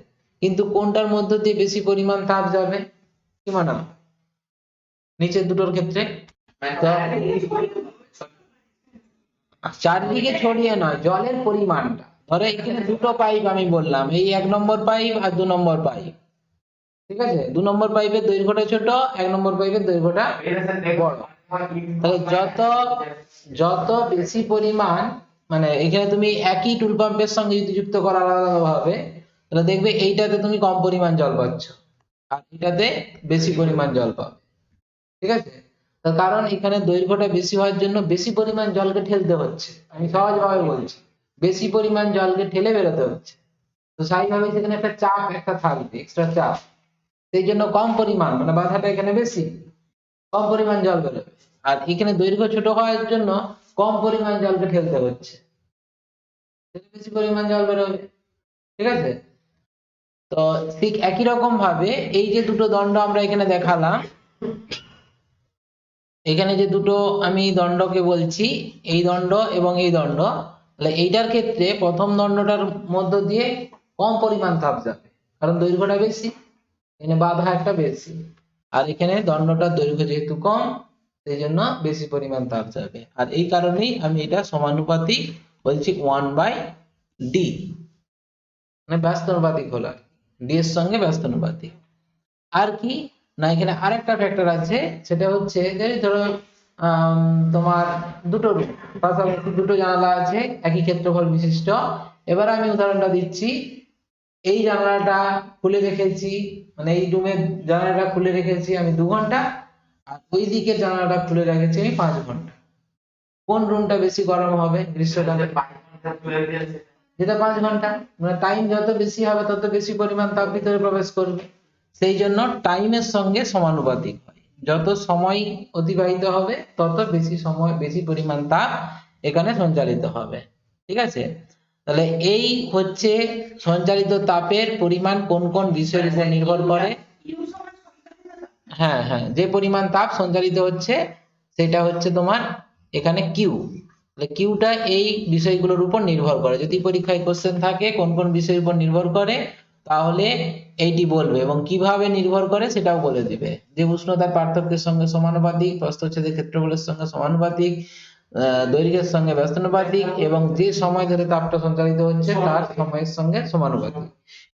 কিন্তু কোনটার মধ্য দিয়ে বেশি পরিমাণ তাপ যাবে কি মনে হয় নিচের দুটোর ক্ষেত্রে? তো চারদিকে ছড়িয়ে নয়, জলের পরিমাণটা, ধরো এখানে দুটো পাইপ আমি বললাম, এই 1 নম্বর পাইপ আর 2 নম্বর পাইপ। ঠিক আছে, 2 নম্বর পাইপের দৈর্ঘ্যটা ছোট, 1 নম্বর পাইপের দৈর্ঘ্যটা বড়। তাহলে যত যত বেশি পরিমাণ, মানে এখানে তুমি একই টুল পাম্পের সঙ্গে যদি যুক্ত করা আলাদাভাবে, তাহলে দেখবে এইটাতে তুমি কম পরিমাণ জল পাচ্ছ আর এটাতে বেশি পরিমাণ জল পাবে। ঠিক আছে, তার কারণ এখানে দৈর্ঘ্যটা বেশি হওয়ার জন্য বেশি পরিমাণ জলকে ঠেলতে হচ্ছে, আমি সহজভাবে বলছি, বেশি পরিমাণ জলকে ঠেলে বেরোতে হচ্ছে। তো স্বাভাবিকভাবেই সেখানে একটা চাপ একটা থাকবে, এক্সট্রা চাপ, সেই জন্য কম পরিমাণ, মানে বাধাটা এখানে বেশি, কম পরিমাণ জল বেরোবে। আর এখানে দৈর্ঘ্য ছোট হওয়ার জন্য কম পরিমাণ জলকে ঠেলতে হচ্ছে, বেশি পরিমাণ জল বেরোবে। ঠিক আছে, তো ঠিক একই রকম ভাবে এই যে দুটো দণ্ড আমরা এখানে দেখালাম, এখানে যে দুটো আমি দণ্ডকে বলছি, এই দণ্ড এবং এই দণ্ড, তাহলে এইটার ক্ষেত্রে প্রথম দণ্ডটার মধ্য দিয়ে কম পরিমাণ তাপ যাবে, কারণ দৈর্ঘ্যটা বেশি, এখানে বাধা একটা বেশি, আর এখানে দণ্ডটার দৈর্ঘ্য যেহেতু কম, সেই জন্য বেশি পরিমাণ তাপ যাবে। আর এই কারণেই আমি এটা সমানুপাতিক বলছি 1/d, মানে ব্যস্তানুপাতিক হলো, ডি এর সঙ্গে ব্যস্তানুপাতিক। আর কি না, এখানে আরেকটা ফ্যাক্টর আছে, সেটা হচ্ছে যে ধরো তোমার দুটো রুম, পাশাপাশি দুটো জানালা আছে একই ক্ষেত্রফল বিশিষ্ট। এবার আমি উদাহরণটা দিচ্ছি, এই জানালাটা খুলে রেখেছি, মানে এই রুমের জানালাটা খুলে রেখেছি আমি 2 ঘন্টা, আর ওই দিকের জানালাটা খুলে রেখেছি আমি 5 ঘন্টা। কোন রুমটা বেশি গরম হবে গ্রীষ্মকালে? যেটা 5 ঘন্টা, মানে টাইম যত বেশি হবে তত বেশি পরিমাণ তাপ ভিতরে প্রবেশ করবে, সেই জন্য টাইমের সঙ্গে সমানুপাতিক হয়, যত সময় অতিবাহিত হবে তত বেশি সময় বেশি পরিমাণ তাপ এখানে সঞ্চালিত হবে। ঠিক আছে, তাহলে এই হচ্ছে সঞ্চালিত তাপের পরিমাণ কোন কোন বিষয়ের উপর নির্ভর করে। হ্যাঁ হ্যাঁ, যে পরিমাণ তাপ সঞ্চালিত হচ্ছে সেটা হচ্ছে তোমার এখানে কিউ। তাহলে কিউটা এই বিষয়গুলোর উপর নির্ভর করে, যদি পরীক্ষায় কোশ্চেন থাকে কোন কোন বিষয়ের উপর নির্ভর করে, তাহলে এইটি বলবে এবং কিভাবে নির্ভর করে সেটাও বলে দিবে। যে উষ্ণতার পার্থক্যের সঙ্গে সমানুপাতিক, প্রস্থচ্ছেদের ক্ষেত্রফলের সঙ্গে সমানুপাতিক, দৈর্ঘ্যের সঙ্গে ব্যস্তানুপাতিক, এবং যে সময় ধরে তাপটা সঞ্চালিত হচ্ছে তার সময়ের সঙ্গে সমানুপাতিক।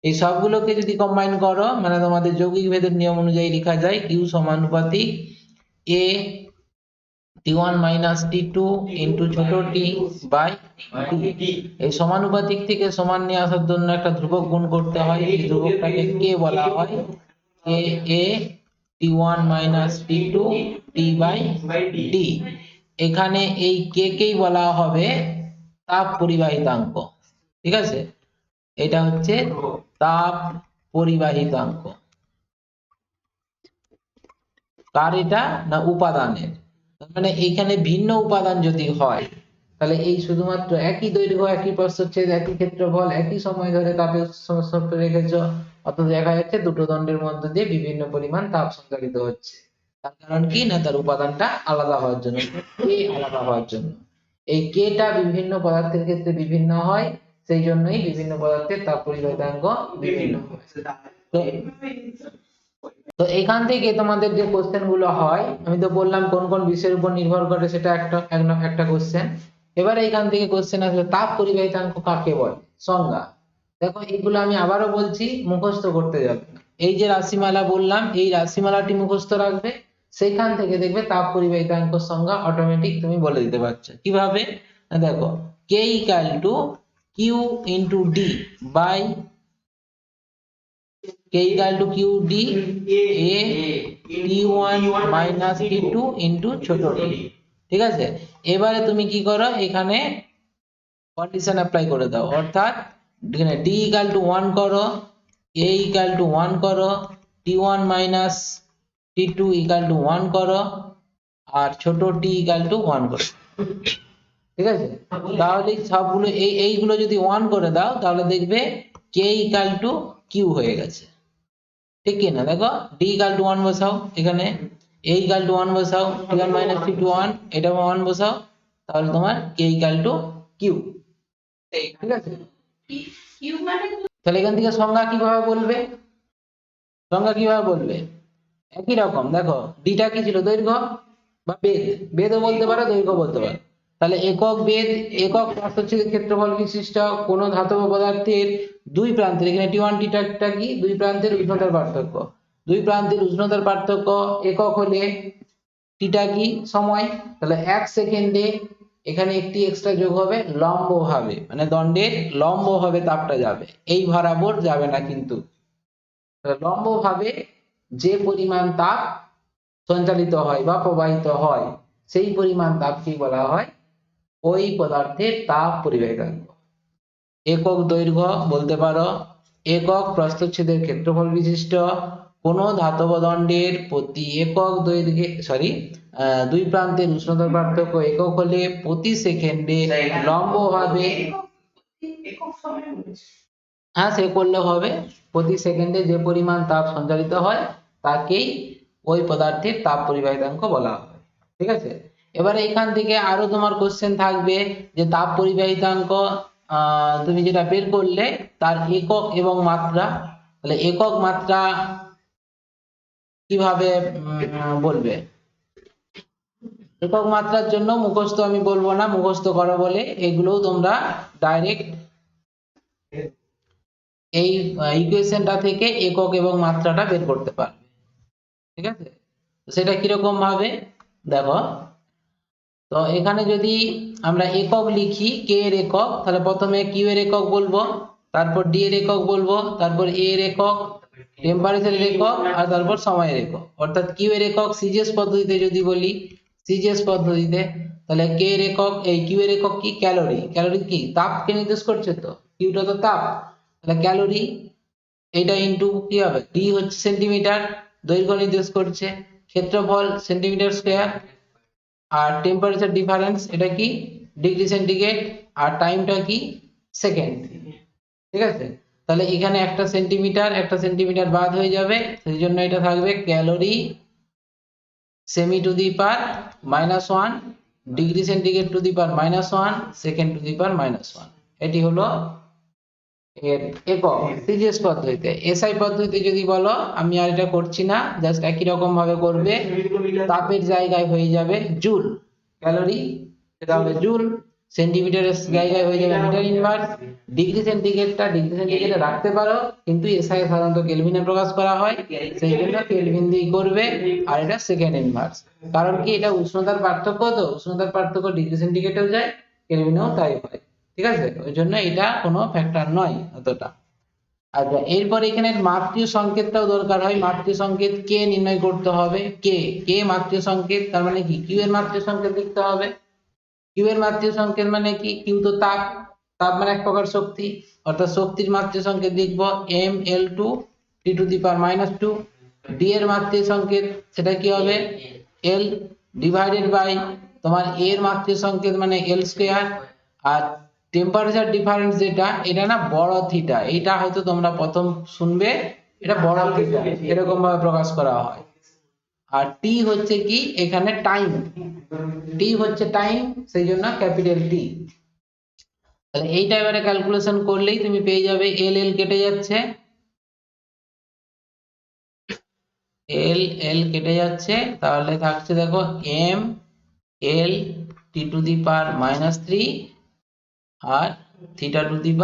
এই সবগুলোকে যদি কম্বাইন করো, মানে তোমাদের যৌগিক ভেদের নিয়ম অনুযায়ী লেখা যায় কিউ সমানুপাতিক এ T1 মাইনাস T2 ইন্টু ছোট টি বাই টি। এই সমানুপাতিক থেকে সমান নিয়ে আসার জন্য একটা ধ্রুবক গুণ করতে হয়, এই ধ্রুবকটাকে কে বলা হয়, K A T1 minus T2 t by d. এখানে এই কে কেই বলা হবে তাপ পরিবাহিতাঙ্ক। ঠিক আছে, এটা হচ্ছে তাপ পরিবাহিতাঙ্ক। কার এটা না উপাদানের, মানে এইখানে ভিন্ন উপাদান যদি হয় তাহলে এই শুধুমাত্র একই দৈর্ঘ্য একই প্রস্থচ্ছেদ একই ক্ষেত্রফল একই সময় ধরে তাপের সংস্পর্শে রেখেছো, অথচ দেখা যাচ্ছে দুটো দণ্ডের মধ্য দিয়ে বিভিন্ন পরিমাণ তাপ সঞ্চালিত হচ্ছে। তার কারণ কি না, তার উপাদানটা আলাদা হওয়ার জন্য, কে আলাদা হওয়ার জন্য। এই কেটা বিভিন্ন পদার্থের ক্ষেত্রে বিভিন্ন হয়, সেই জন্যই বিভিন্ন পদার্থের তাপ পরিবাহিতাঙ্ক বিভিন্ন হয়। তো তো এখান থেকে তোমাদের যে কোশ্চেন গুলো হয়, আমি তো বললাম কোন কোন বিষয়ের উপর নির্ভর করে, সেটা একটা কোশ্চেন। এবারে এখান থেকে কোশ্চেন আসবে তাপ পরিবাহিতাঙ্ক কাকে বলে, সংজ্ঞা। দেখো এইগুলো আমি আবারও বলছি, মুখস্থ করতে যাবে না। এই যে রাশিমালা বললাম, এই রাশিমালাটি মুখস্থ রাখবে, সেখান থেকে দেখবে তাপ পরিবাহিতাঙ্ক সংজ্ঞা অটোমেটিক তুমি বলে দিতে পারছো। কিভাবে না, দেখো K equal to Q into D by K equal to QD A T1 minus T2 into ছোট t। ঠিক আছে, এবারে তুমি কি করো, এখানে কন্ডিশন অ্যাপ্লাই করে দাও, অর্থাৎ এখানে D equal to 1 করো, A equal to 1 করো, T1 minus T2 equal to 1 করো, আর ছোট t equal to 1 করো। ঠিক আছে, তাহলে সবগুলো এইগুলো যদি 1 করে দাও তাহলে দেখবে K equal to Q হয়ে গেছে। ঠিক কি না, দেখো D equal to 1 বসাও এখানে, a equal to 1 বসাও, t1 minus t2 1, এটা 1 বসাও, তাহলে তোমার k equal to q। ঠিক আছে, কিউ মানে তাহলে এখান থেকে সংজ্ঞা কিভাবে বলবে, সংজ্ঞা কিভাবে বলবে, একই রকম দেখো ডিটা কি ছিল, দৈর্ঘ্য বা বেদ, বেদও বলতে পারো দৈর্ঘ্য বলতে পারো। তাহলে একক বেদ একক প্রস্থচ্ছেদের ক্ষেত্রফল বিশিষ্ট কোন ধাতব পদার্থের দুই প্রান্তের, এখানে টি ওয়ান টিটা কি দুই প্রান্তের উষ্ণতার পার্থক্য, দুই প্রান্তের উষ্ণতার পার্থক্য একক হলে টিটা কি সময়, তাহলে 1 সেকেন্ডে এখানে একটি এক্সট্রা যোগ হবে লম্বভাবে, মানে দণ্ডের লম্বভাবে তাপটা যাবে, এই বরাবর যাবে না কিন্তু। লম্বভাবে যে পরিমাণ তাপ সঞ্চালিত হয় বা প্রবাহিত হয় সেই পরিমাণ তাপকে বলা হয় ওই পদার্থের তাপ পরিবাহিতাঙ্ক। একক দৈর্ঘ্য বলতে পারো একক প্রস্থচ্ছেদের ক্ষেত্রফল বিশিষ্ট কোন ধাতব দণ্ডের প্রতি একক দৈর্ঘ্যে দুই প্রান্তের উষ্ণতার পার্থক্য একক হলে প্রতি সেকেন্ডে লম্বভাবে, একক সময় বলেছে। হ্যাঁ সে করলে হবে, প্রতি সেকেন্ডে যে পরিমাণ তাপ সঞ্চালিত হয় তাকেই ওই পদার্থের তাপ পরিবাহিতাঙ্ক বলা হয়। ঠিক আছে, এবারে এখান থেকে আরো তোমার কোশ্চেন থাকবে যে তাপ পরিবাহিতাঙ্ক তুমি যেটা বের করলে তার একক এবং মাত্রা, তাহলে একক মাত্রা কিভাবে বলবে, একক মাত্রার জন্য মুখস্থ আমি বলবো না, মুখস্থ করো বলে এগুলোও তোমরা ডাইরেক্ট এই ইকুয়েশনটা থেকে একক এবং মাত্রাটা বের করতে পারবে। ঠিক আছে, সেটা কিরকম ভাবে দেখো, তো এখানে যদি আমরা একক লিখি কে এর একক, তাহলে প্রথমে কিউ এর একক বলবো, তারপর ডি এর একক বলবো, তারপর এ এর একক, টেম্পারেচারের একক, আর তারপর সময়ের একক। অর্থাৎ কিউ এর একক সিজিএস পদ্ধতিতে যদি বলি, সিজিএস পদ্ধতিতে তাহলে কে এর একক, এই কিউ এর একক কি ক্যালোরি, ক্যালোরি কি তাপকে নির্দেশ করছে, তো কিউটা তো তাপ, তাহলে ক্যালোরি, এটা ইনটু কি হবে, ডি হচ্ছে সেন্টিমিটার, দৈর্ঘ্য নির্দেশ করছে, ক্ষেত্রফল সেন্টিমিটার স্কয়ার, আর টেম্পারেচার ডিফারেন্স এটা কি ডিগ্রি সেন্টিগ্রেড, আর টাইমটা কি সেকেন্ড। ঠিক আছে, তাহলে এখানে একটা সেন্টিমিটার বাদ হয়ে যাবে, সেই জন্য এটা থাকবে calorie cm to the power -1, degree centigrade to the power -1, second to the power -1। এটি হলো এর একক সিজিএস পদ্ধতিতে। এসআই পদ্ধতিতে যদি বলো, আমি আর এটা করছি না, জাস্ট একই রকম ভাবে করবে, তাপের জায়গায় হয়ে যাবে জুল, ক্যালোরি সেটা হবে জুল, সেন্টিমিটারের জায়গায় হয়ে যাবে মিটার ইনভার্স, ডিগ্রি সেন্টিগ্রেডে রাখতে পারো, কিন্তু এসআই সাধারণত কেলভিনে প্রকাশ করা হয়, সেই জন্য কেলভিন দিয়ে করবে, আর এটা সেকেন্ড ইনভার্স। কারণ কি এটা উষ্ণতার পার্থক্য, তো উষ্ণতার পার্থক্য ডিগ্রি সেন্টিগ্রেডেও যায় কেলভিনেও তাই হয়। ঠিক আছে, ওই জন্য এটা কোনো ফ্যাক্টর নয় অতটা। আচ্ছা, এরপর এখানে মাত্রিয় সংকেতটাও দরকার হয়, মাত্রিয় সংকেত কে নির্ণয় করতে হবে, কে মাত্রিয় সংকেত, তার মানে কি কিউ এর মাত্রিয় সংকেত লিখতে হবে। কিউ এর মাত্রিয় সংকেত মানে কি, কিউ তো তাপ, তাপ মানে এক প্রকার শক্তি, অর্থাৎ শক্তির মাত্রিয় সংকেত লিখবো mL2 T⁻²। ডি এর মাত্রিয় সংকেত সেটা কি হবে L ডিভাইডেড বাই তোমার a এর মাত্রিয় সংকেত মানে L², আর টেম্পারেচার ডিফারেন্স যেটা, এটা না বড় থিটা, এটা হয়তো তোমরা প্রথম শুনবে, এটা বড় থিটা এরকম ভাবে প্রকাশ করা হয়। আর টি হচ্ছে কি এখানে টাইম, টি হচ্ছে টাইম, সেই জন্য ক্যাপিটাল টি। তাহলে এইটা এবারে ক্যালকুলেশন করলেই তুমি পেয়ে যাবে, এল এল কেটে যাচ্ছে, এল এল কেটে যাচ্ছে, তাহলে থাকছে দেখো এম এল T⁻³ আর θ⁻⁻1।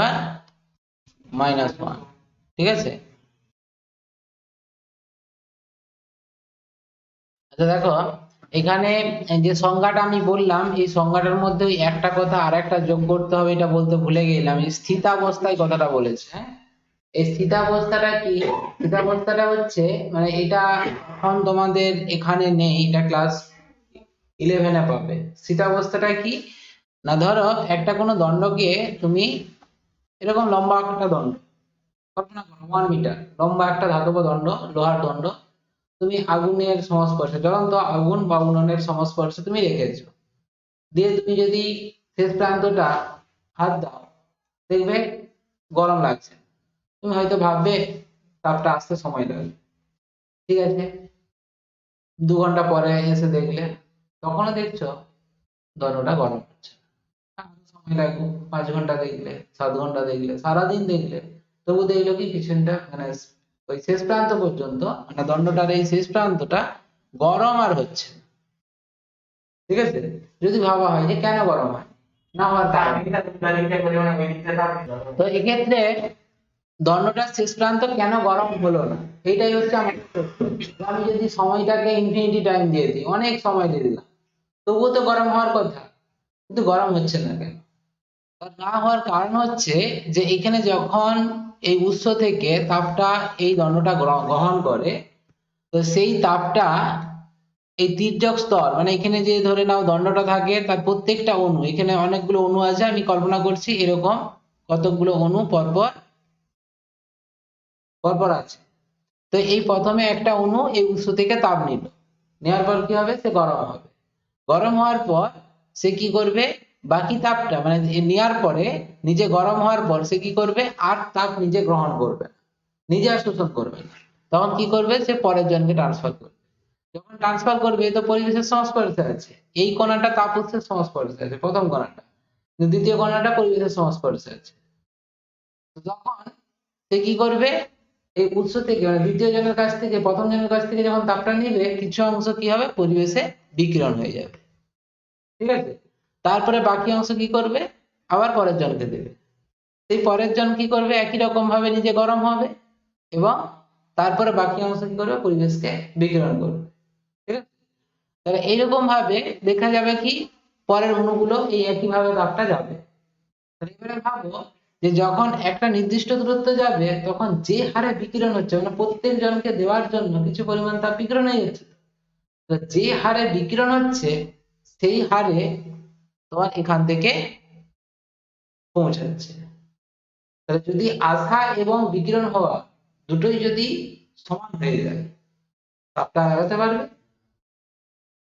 ঠিক আছে, আচ্ছা দেখো এখানে যে সংজ্ঞাটা আমি বললাম, এই সংজ্ঞাটার মধ্যে ওই একটা কথা আর একটা যোগ করতে হবে, এটা বলতে ভুলে গেলাম, এই স্থিতাবস্থায় কথাটা বলেছে। হ্যাঁ, এই স্থিতাবস্থাটা কি, স্থিতাবস্থাটা হচ্ছে মানে এটা এখন তোমাদের এখানে নেই, এটা ক্লাস 11-এ পাবে। স্থিতাবস্থাটা কি না, ধরো একটা কোনো দণ্ডকে তুমি এরকম লম্বা একটা দণ্ড কল্পনা করো, 1 মিটার লম্বা একটা ধাতব দণ্ড, লোহার দণ্ড, তুমি আগুনের সংস্পর্শে, জ্বলন্ত আগুন বা উনুনের সংস্পর্শে তুমি রেখেছো, দিয়ে তুমি যদি শেষ প্রান্তটা হাত দাও, দেখবে গরম লাগছে, তুমি হয়তো ভাববে তাপটা আসতে সময় লাগবে। ঠিক আছে, 2 ঘন্টা পরে এসে দেখলে, তখনও দেখছো দণ্ডটা গরম হচ্ছে। সময় লাগবে 5 ঘন্টা দেখলে, 7 ঘন্টা দেখলে, সারাদিন দেখলে, তবু দেখলো কি পিছনটা মানে ওই শেষ প্রান্ত পর্যন্ত, মানে দণ্ডটার এই শেষ প্রান্তটা গরম আর হচ্ছে না। ঠিক আছে, যদি ভাবা হয় যে কেন গরম হয় না হওয়ার কারণ, তো এক্ষেত্রে দণ্ডটার শেষ প্রান্ত কেন গরম হলো না, এইটাই হচ্ছে আমার প্রশ্ন। আমি যদি সময়টাকে ইনফিনিটি টাইম দিয়ে দিই, অনেক সময় দিয়ে দিলাম, তবুও তো গরম হওয়ার কথা, কিন্তু গরম হচ্ছে না কেন? তার না হওয়ার কারণ হচ্ছে যে এখানে যখন এই উৎস থেকে তাপটা এই দণ্ডটা গ্রহণ করে, তো সেই তাপটা এই তির্যক স্তর, মানে এখানে যে ধরে নাও দণ্ডটা থাকে তার প্রত্যেকটা অণু, এখানে অনেকগুলো অণু আছে, আমি কল্পনা করছি এরকম কতগুলো অণু পরপর পরপর আছে। তো এই প্রথমে একটা অণু এই উৎস থেকে তাপ নিল, নেওয়ার পর কি হবে, সে গরম হবে। গরম হওয়ার পর সে কি করবে, বাকি তাপটা মানে নেওয়ার পরে নিজে গরম হওয়ার পর সে কি করবে, আর তাপ নিজে গ্রহণ করবে না, নিজে আর শোষণ করবে না। তখন কি করবে, সে পরের জনকে ট্রান্সফার করবে। যখন ট্রান্সফার করবে তো পরিবেশের সংস্পর্শে আছে, এই কণাটা তাপ উৎসের সংস্পর্শে আছে প্রথম কণাটা, কিন্তু দ্বিতীয় কণাটা পরিবেশের সংস্পর্শে আছে। যখন সে কি করবে, এই উৎস থেকে মানে দ্বিতীয় জনের কাছ থেকে প্রথম জনের কাছ থেকে যখন তাপটা নিবে, কিছু অংশ কি হবে, পরিবেশে বিকিরণ হয়ে যাবে। ঠিক আছে, তারপরে বাকি অংশ কি করবে, আবার পরের জনকে দেবে। সেই পরের জন কি করবে, একই রকম ভাবে নিজে গরম হবে, এবং তারপরে বাকি অংশ কি করবে, পরিবেশকে বিকিরণ করবে। ঠিক আছে, তাহলে এইরকম ভাবে দেখা যাবে কি পরের অণুগুলো এই একই ভাবে তাপটা যাবে। তাহলে এবারে ভাবো যে যখন একটা নির্দিষ্ট দূরত্ব যাবে, তখন যে হারে বিকিরণ হচ্ছে, মানে প্রত্যেক জনকে দেওয়ার জন্য কিছু পরিমাণ তাপ বিকিরণ হয়ে যাচ্ছে, তো যে হারে বিকিরণ হচ্ছে সেই হারে তোমার এখান থেকে পৌঁছাচ্ছে। তাহলে যদি আসা এবং বিকিরণ হওয়া দুটোই যদি সমান হয়ে যায়, তাপটা এড়াতে পারবে,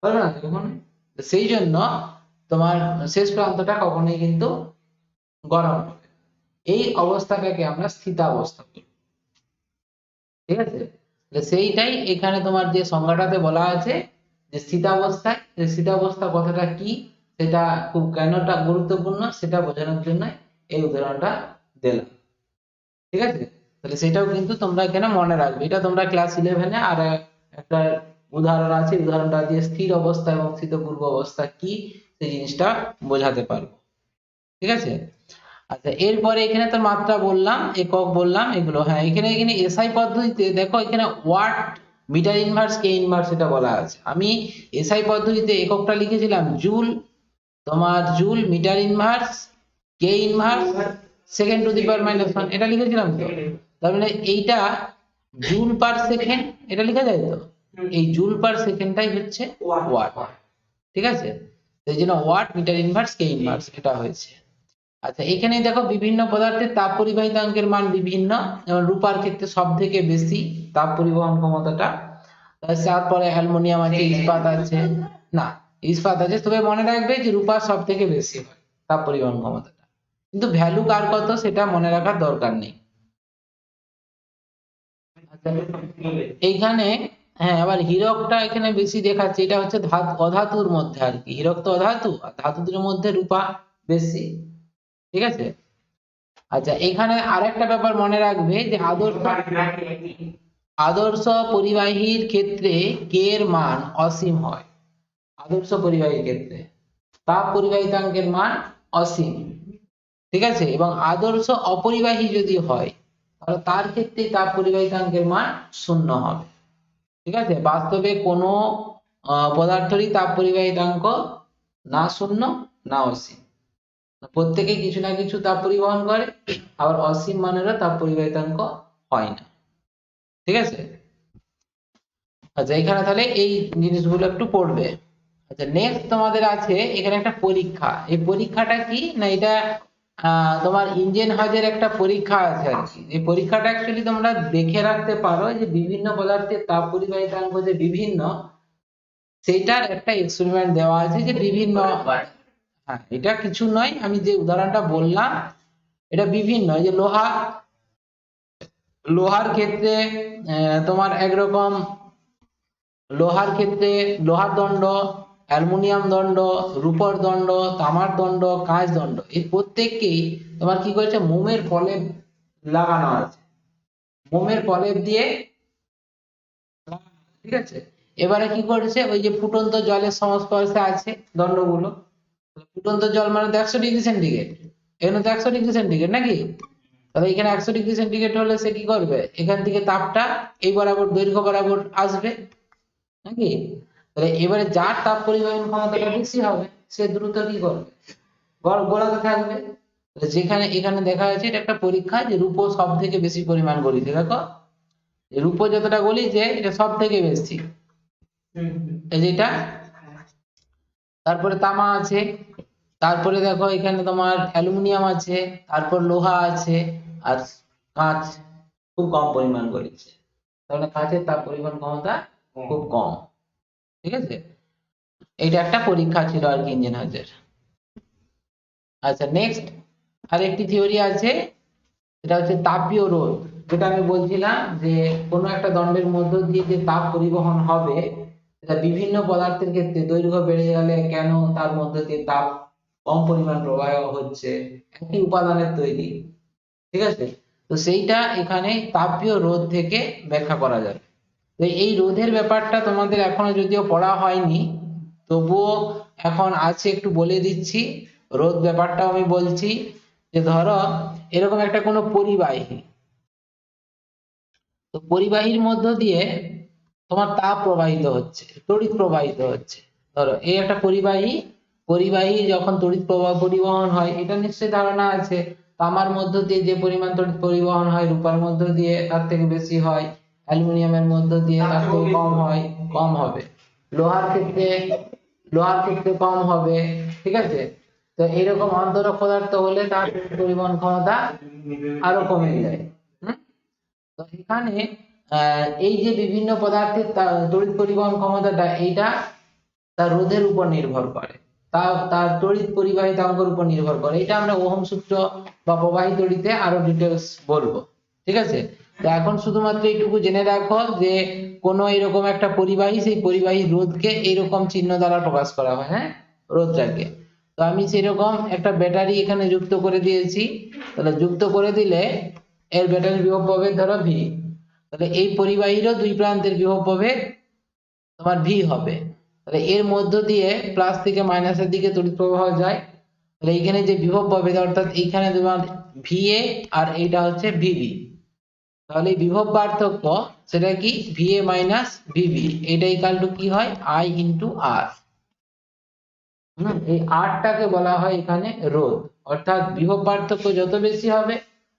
পারবে না কখনো। সেই জন্য তোমার শেষ প্রান্তটা কখনোই কিন্তু গরম হবে। এই অবস্থাটাকে আমরা স্থিতাবস্থা বলি। ঠিক আছে, সেইটাই এখানে তোমার যে সংজ্ঞাটাতে বলা আছে যে স্থিতাবস্থায়, স্থিতাবস্থা কথাটা কি সেটা খুব কেনটা গুরুত্বপূর্ণ সেটা বোঝানোর জন্য এই উদাহরণটা দিলাম। ঠিক আছে, তাহলে সেটাও কিন্তু তোমরা এখানে মনে রাখবে। এটা তোমরা ক্লাস 11-এ আর একটা উদাহরণ আছে, উদাহরণটা দিয়ে স্থির অবস্থা এবং স্থিতপূর্ব অবস্থা কি সেই জিনিসটা বোঝাতে পারবো। ঠিক আছে, আচ্ছা এরপরে এখানে তো মাত্রা বললাম, একক বললাম, এগুলো হ্যাঁ এখানে এখানে এসআই পদ্ধতিতে দেখো এখানে watt metre inverse K inverse এটা বলা আছে। আমি এসআই পদ্ধতিতে এককটা লিখেছিলাম জুল, তোমার joule metre inverse K inverse second to the power -1 এটা লিখেছিলাম তো। তার মানে এইটা জুল পার সেকেন্ড এটা লেখা যায় তো, এই জুল পার সেকেন্ডটাই হচ্ছে ওয়াট। ঠিক আছে, এই জন্য watt metre inverse K inverse এটা হয়েছে। আচ্ছা এখানে দেখো বিভিন্ন পদার্থের তাপ পরিবাহিতাঙ্কের মান বিভিন্ন, যেমন রূপার ক্ষেত্রে সব থেকে বেশি তাপ পরিবহন ক্ষমতাটা, তারপরে অ্যালুমিনিয়াম আছে, ইস্পাত আছে, না ইস্পাত আছে, তবে মনে রাখবে যে রূপার সব থেকে বেশি হয় তাপ পরিবহন ক্ষমতাটা, কিন্তু ভ্যালু কার কত সেটা মনে রাখার দরকার নেই। আচ্ছা, এইখানে হ্যাঁ আবার হীরকটা এখানে বেশি দেখাচ্ছে, এটা হচ্ছে অধাতুর মধ্যে আর কি, হীরক তো অধাতু আর ধাতুদের মধ্যে রূপা বেশি। ঠিক আছে, আচ্ছা এখানে আরেকটা ব্যাপার মনে রাখবে যে আদর্শ পরিবাহীর ক্ষেত্রে কে এর মান অসীম হয়। আদর্শ পরিবাহীর ক্ষেত্রে তাপ পরিবাহিতাঙ্কের মান অসীম। ঠিক আছে, এবং আদর্শ অপরিবাহী যদি হয় তাহলে তার ক্ষেত্রে তাপ পরিবাহিতাঙ্কের মান 0 হবে। ঠিক আছে, বাস্তবে কোনো পদার্থেরই তাপ পরিবাহিতাঙ্ক না 0 না অসীম, প্রত্যেকে কিছু না কিছু তাপ পরিবহন করে, আবার অসীম মানেরও তাপ পরিবাহিতাঙ্ক হয় না। ঠিক আছে, আচ্ছা এখানে তাহলে এই জিনিসগুলো একটু পড়বে। আচ্ছা নেক্সট তোমাদের আছে এখানে একটা পরীক্ষা, এই পরীক্ষাটা কি না, এটা তোমার ইঞ্জিন হাজের একটা পরীক্ষা আছে আর কি। এই পরীক্ষাটা অ্যাকচুয়ালি তোমরা দেখে রাখতে পারো যে বিভিন্ন পদার্থের তাপ পরিবাহিতাঙ্ক যে বিভিন্ন, সেইটার একটা এক্সপেরিমেন্ট দেওয়া আছে যে বিভিন্ন, হ্যাঁ এটা কিছু নয়, আমি যে উদাহরণটা বললাম এটা বিভিন্ন, এই যে লোহার ক্ষেত্রে তোমার একরকম লোহার ক্ষেত্রে লোহার দণ্ড, অ্যালুমিনিয়াম দণ্ড, রূপর দণ্ড, তামার দণ্ড, কাঁচ দণ্ড, এই প্রত্যেককেই তোমার কি করেছে, মোমের প্রলেপ লাগানো আছে, মোমের প্রলেপ দিয়ে, ঠিক আছে। এবারে কি করেছে, ওই যে ফুটন্ত জলের সংস্পর্শে আছে দণ্ডগুলো, ফুটন্ত জল মানে তো 100°C, এখানে তো 100°C নাকি, তাহলে এখানে 100°C হলে সে কি করবে, এখান থেকে তাপটা এই বরাবর দৈর্ঘ্য বরাবর আসবে নাকি। তাহলে এবারে যার তাপ পরিবহন ক্ষমতাটা বেশি হবে সে দ্রুত কি করবে, গলাতে থাকবে। যেখানে এখানে দেখা যাচ্ছে এটা একটা পরীক্ষা যে রূপো সব থেকে বেশি পরিমাণ গলিছে, দেখো রূপো যতটা গলিছে এটা সব থেকে বেশি, এই যেটা। তারপরে তামা আছে, তারপরে দেখো এখানে তোমার অ্যালুমিনিয়াম আছে, তারপর লোহা আছে, আর কাঁচ খুব কম পরিমাণ গলিছে, তাহলে কাঁচের তাপ পরিবহন ক্ষমতা খুব কম, ঠিক আছে। এটা একটা পরীক্ষা ছিল আর কি ইঞ্জিন হাউসের। আচ্ছা নেক্সট আরেকটি থিওরি আছে, এটা হচ্ছে তাপীয় রোধ, যেটা আমি বলছিলাম যে কোনো একটা দণ্ডের মধ্য দিয়ে যে তাপ পরিবহন হবে, এটা বিভিন্ন পদার্থের ক্ষেত্রে দৈর্ঘ্য বেড়ে গেলে কেন তার মধ্য দিয়ে তাপ কম পরিমাণ প্রবাহ হচ্ছে, একই উপাদানের তৈরি, ঠিক আছে। তো সেইটা এখানে তাপীয় রোধ থেকে ব্যাখ্যা করা যাবে। তো এই রোধের ব্যাপারটা তোমাদের এখনো যদিও পড়া হয়নি, তবুও এখন আছে, একটু বলে দিচ্ছি। রোধ ব্যাপারটাও আমি বলছি যে ধরো এরকম একটা কোনো পরিবাহী, তো পরিবাহীর মধ্য দিয়ে তোমার তাপ প্রবাহিত হচ্ছে, তড়িৎ প্রবাহিত হচ্ছে। ধরো এই একটা পরিবাহী, পরিবাহী যখন তড়িৎ প্রবাহ পরিবহন হয়, এটা নিশ্চয়ই ধারণা আছে তামার মধ্য দিয়ে যে পরিমাণ তড়িৎ পরিবহন হয় রূপার মধ্য দিয়ে তার থেকে বেশি হয়, অ্যালুমিনিয়ামের মধ্য দিয়ে তার থেকে কম হয়, কম হবে। লোহার ক্ষেত্রে কম হবে, ঠিক আছে। তো এইরকম অন্তরক পদার্থ হলে তার পরিবহন ক্ষমতা আরো কমে যায়। তো এখানে এই যে বিভিন্ন পদার্থের তড়িৎ পরিবহন ক্ষমতাটা, এইটা তার রোধের উপর নির্ভর করে, তার তড়িৎ পরিবাহিতাঙ্কের উপর নির্ভর করে। এটা আমরা ওহম সূত্র বা প্রবাহী তড়িতে আরো ডিটেলস বলবো, ঠিক আছে। তো এখন শুধুমাত্র এইটুকু জেনে রাখো যে কোনো এরকম একটা পরিবাহী, সেই পরিবাহী রোধকে এইরকম চিহ্ন দ্বারা প্রকাশ করা হয়, হ্যাঁ, রোধটাকে। তো আমি সেরকম একটা ব্যাটারি এখানে যুক্ত করে দিয়েছি, তাহলে যুক্ত করে দিলে এর ব্যাটারির বিভব প্রভেদ ধরো ভি, তাহলে এই পরিবাহীরও দুই প্রান্তের বিভব প্রভেদ তোমার ভি হবে। তাহলে এর মধ্য দিয়ে প্লাস থেকে মাইনাসের দিকে তড়িৎ প্রবাহ যায়, তাহলে এইখানে যে বিভব প্রভেদ অর্থাৎ এইখানে তোমার ভিএ আর এইটা হচ্ছে ভিবি, তাহলে বিভব পার্থক্য সেটা কি, ভিএ মাইনাস ভিবি, এটা ইকুয়াল টু কি হয়, আই ইনটু আর। এই আরটাকে বলা হয় এখানে রোধ, অর্থাৎ বিভব পার্থক্য যত বেশি হবে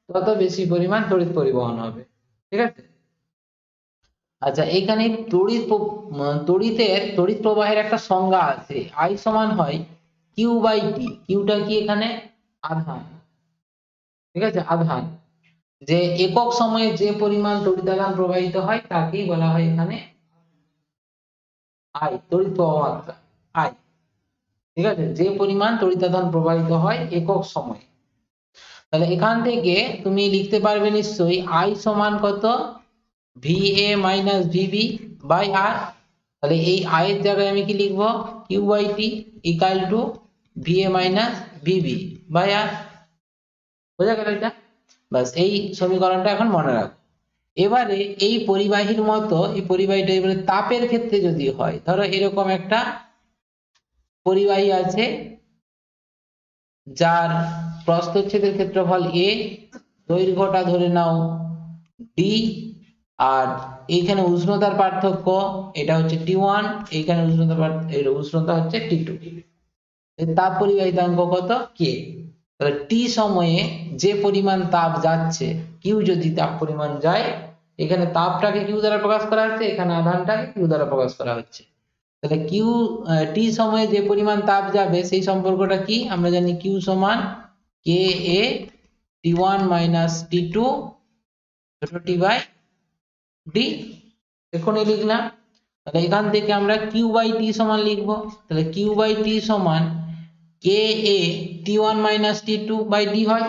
তত বেশি পরিমাণ তড়িৎ পরিবহন হবে, ঠিক আছে। আচ্ছা এখানে তড়িৎ প্রবাহের একটা সংজ্ঞা আছে, আই সমান হয় কিউ বাই টি, কিউটা কি এখানে আধান, ঠিক আছে, আধান, যে একক সময়ে যে পরিমাণ তড়িতাধান প্রবাহিত হয় তাকেই বলা হয় এখানে আই, তড়িৎ প্রবাহ মাত্রা আই, ঠিক আছে, যে পরিমাণ তড়িতাধান প্রবাহিত হয় একক সময়ে। তাহলে এখান থেকে তুমি লিখতে পারবে নিশ্চয়ই আই সমান কত, VA minus VB by R. তাহলে এই আই এর জায়গায় আমি কি লিখবো, Q by T equal to VA minus VB by R, বোঝা গেল এটা। বাস এই সমীকরণটা এখন মনে রাখো। এবারে এই পরিবাহীর মতো এই পরিবাহীটা এবারে তাপের ক্ষেত্রে যদি হয়, ধরো এরকম একটা পরিবাহী আছে যার প্রস্থচ্ছেদের ক্ষেত্রফল এ, দৈর্ঘ্যটা ধরে নাও ডি, আর এইখানে উষ্ণতার পার্থক্য এটা হচ্ছে টি1, এইখানে উষ্ণতা হচ্ছে টি2, তাপ পরিবাহিতাঙ্ক কত কে। তাহলে টি সময়ে যে পরিমাণ তাপ যাচ্ছে, কিউ যদি তাপ পরিমাণ যায়, এখানে তাপটাকে কিউ দ্বারা প্রকাশ করা হচ্ছে, এখানে আধানটাকে কিউ দ্বারা প্রকাশ করা হচ্ছে। তাহলে কিউ টি সময়ে যে পরিমাণ তাপ যাবে সেই সম্পর্কটা কি, আমরা জানি কিউ সমান কে এ টি1 মাইনাস টি2 ছোট টি বাই ডি, এখনই লিখলাম। তাহলে এখান থেকে আমরা কিউ বাই টি সমান লিখবো, তাহলে কিউ বাই টি সমান কে এ টি1 মাইনাস টি2 বাই ডি হয়।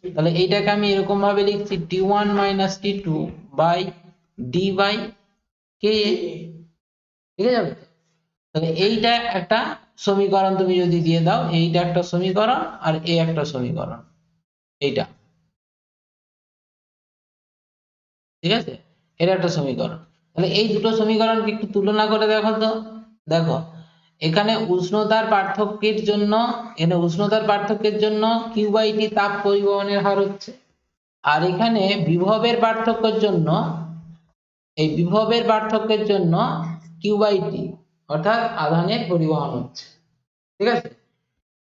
তাহলে এইটাকে আমি এরকম ভাবে লিখছি টি1 minus টি2 by D by K এ, ঠিক আছে? তাহলে এইটা একটা সমীকরণ তুমি যদি দিয়ে দাও, এইটা একটা সমীকরণ আর এই একটা সমীকরণ, এইটা, ঠিক আছে, এটা একটা সমীকরণ। তাহলে এই দুটো সমীকরণকে একটু তুলনা করে দেখো তো। দেখো এখানে উষ্ণতার পার্থক্যের জন্য কিউ বাই টি তাপ পরিবহনের হার হচ্ছে, আর এখানে বিভবের পার্থক্যের জন্য কিউ বাই টি অর্থাৎ আধানের পরিবহন হচ্ছে, ঠিক আছে।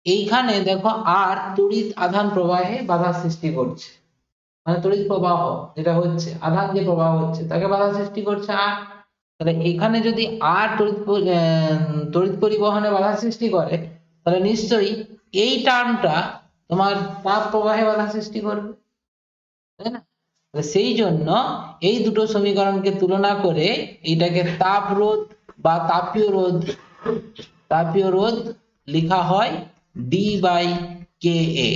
এইখানে দেখো আর তড়িৎ আধান প্রবাহে বাধা সৃষ্টি করছে, মানে তড়িৎ প্রবাহ যেটা হচ্ছে, আধান যে প্রবাহ হচ্ছে তাকে বাধা সৃষ্টি করছে আর। তাহলে এখানে যদি আর তড়িৎ পরিবহনে বাধা সৃষ্টি করে, তাহলে নিশ্চয়ই এই টার্মটা তোমার তাপ প্রবাহে বাধা সৃষ্টি করবে, তাই না? তাহলে সেই জন্য এই দুটো সমীকরণকে তুলনা করে এইটাকে তাপ রোধ বা তাপীয় রোধ লেখা হয় ডি বাই কে এ।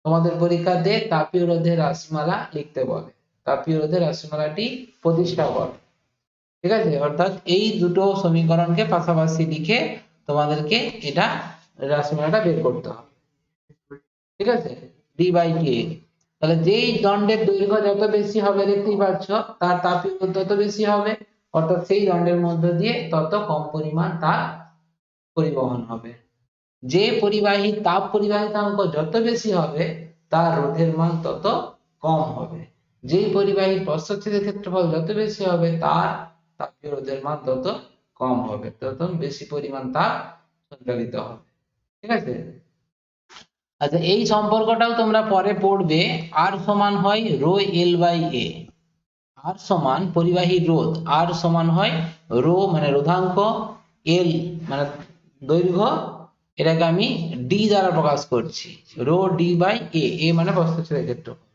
তোমাদের পরীক্ষাতে তাপীয় রোধের রাশিমালা লিখতে বলে, তাপীয় রোধের রাশিমালাটি প্রতিষ্ঠা করে, ঠিক আছে। অর্থাৎ এই দুটো সমীকরণকে পাশাপাশি লিখে তোমাদেরকে এটা রাশিমালাটা বের করতে হবে, ঠিক আছে, ডি বাই কে। তাহলে যেই দণ্ডের দৈর্ঘ্য যত বেশি হবে, দেখতেই পাচ্ছ, তার তাপীয় রোধ তত বেশি হবে, অর্থাৎ সেই দণ্ডের মধ্য দিয়ে তত কম পরিমাণ তাপ পরিবহন হবে। যে পরিবাহী তাপ পরিবাহিতাঙ্ক যত বেশি হবে, তার রোধের মান তত কম হবে। যেই পরিবাহীর প্রস্থচ্ছেদের ক্ষেত্রফল যত বেশি হবে, তার তাপীয় রোধের মান তত কম হবে, তত বেশি পরিমাণ তাপ সঞ্চালিত হবে, ঠিক আছে। আচ্ছা, এই সম্পর্কটাও তোমরা পরে পড়বে। আর সমান হয় রো এল বাই এ। আর সমান পরিবাহী রোধ, আর সমান হয় রো মানে রোধাঙ্ক, এল মানে দৈর্ঘ্য, এটাকে আমি ডি দ্বারা প্রকাশ করছি, রো ডি বাই এ, এ মানে প্রস্থচ্ছেদের ক্ষেত্রফল।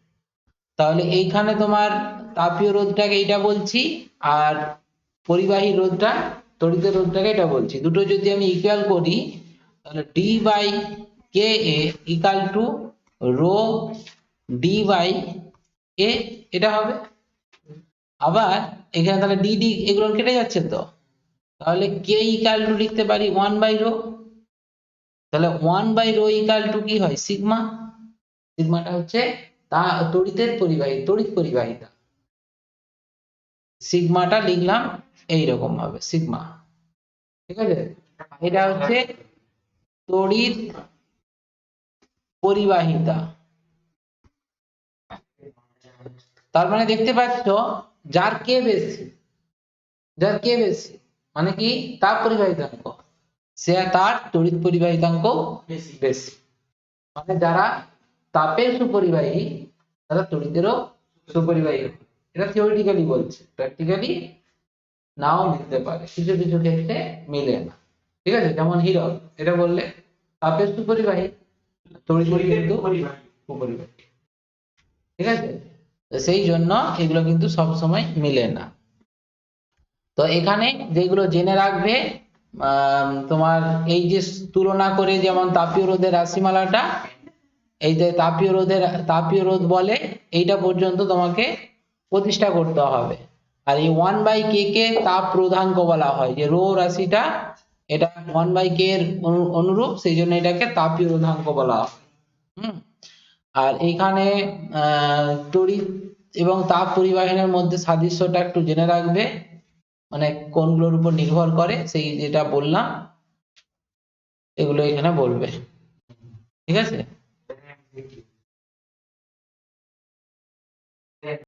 তাহলে এইখানে তোমার তাপীয় রোধটাকে এইটা বলছি, আর পরিবাহী রোধটা, তড়িতের রোধটাকে এটা বলছি। দুটো যদি আমি ইকুয়াল করি, তাহলে D by K A equal to rho D by A, এটা হবে। আবার এখানে তাহলে ডি ডি এগুলো কেটে যাচ্ছে তো, তাহলে কে ইকাল টু লিখতে পারি 1/ρ। তাহলে 1/ρ ইকাল টু কি হয়, সিগমা। সিগমাটা হচ্ছে তা তড়িৎ পরিবাহিতা। সিগমাটা লিখলাম এইরকম ভাবে, সিগমা, ঠিক আছে। এটা হচ্ছে তড়িৎ পরিবাহিতা। তার মানে দেখতে পাচ্ছ, যার কে বেশি মানে কি তাপ পরিবাহিতাঙ্ক, সে তার তড়িৎ পরিবাহিতাঙ্ক বেশি। মানে যারা তাপের সুপরিবাহী, তারা তড়িতেরও সুপরিবাহী। এটা থিওরিটিক্যালি বলছে, প্র্যাকটিক্যালি নাও মিলতে পারে, কিছু কিছু ক্ষেত্রে মিলে না, ঠিক আছে। যেমন হীরক, এটা বললে তাপের সুপরিবাহী, তড়িতের কিন্তু উপরিবাহী, ঠিক আছে। তো সেই জন্য এগুলো কিন্তু সব সময় মিলে না। তো এখানে যেগুলো জেনে রাখবে, তোমার এই যে তুলনা করে, যেমন তাপীয় রোধের রাশিমালাটা, এই যে তাপীয় রোধ বলে, এইটা পর্যন্ত তোমাকে প্রতিষ্ঠা করতে হবে। আর এই 1/k কে তাপ রোধাঙ্ক বলা হয়, যে রো রাশিটা এটা 1/k এর অনুরূপ, সেই জন্য এটাকে তাপীয় রোধাঙ্ক বলা হয়। আর এইখানে তড়িৎ এবং তাপ পরিবাহনের মধ্যে সাদৃশ্যটা একটু জেনে রাখবে, মানে কোনগুলোর উপর নির্ভর করে, সেই যেটা বললাম এগুলো এখানে বলবে, ঠিক আছে।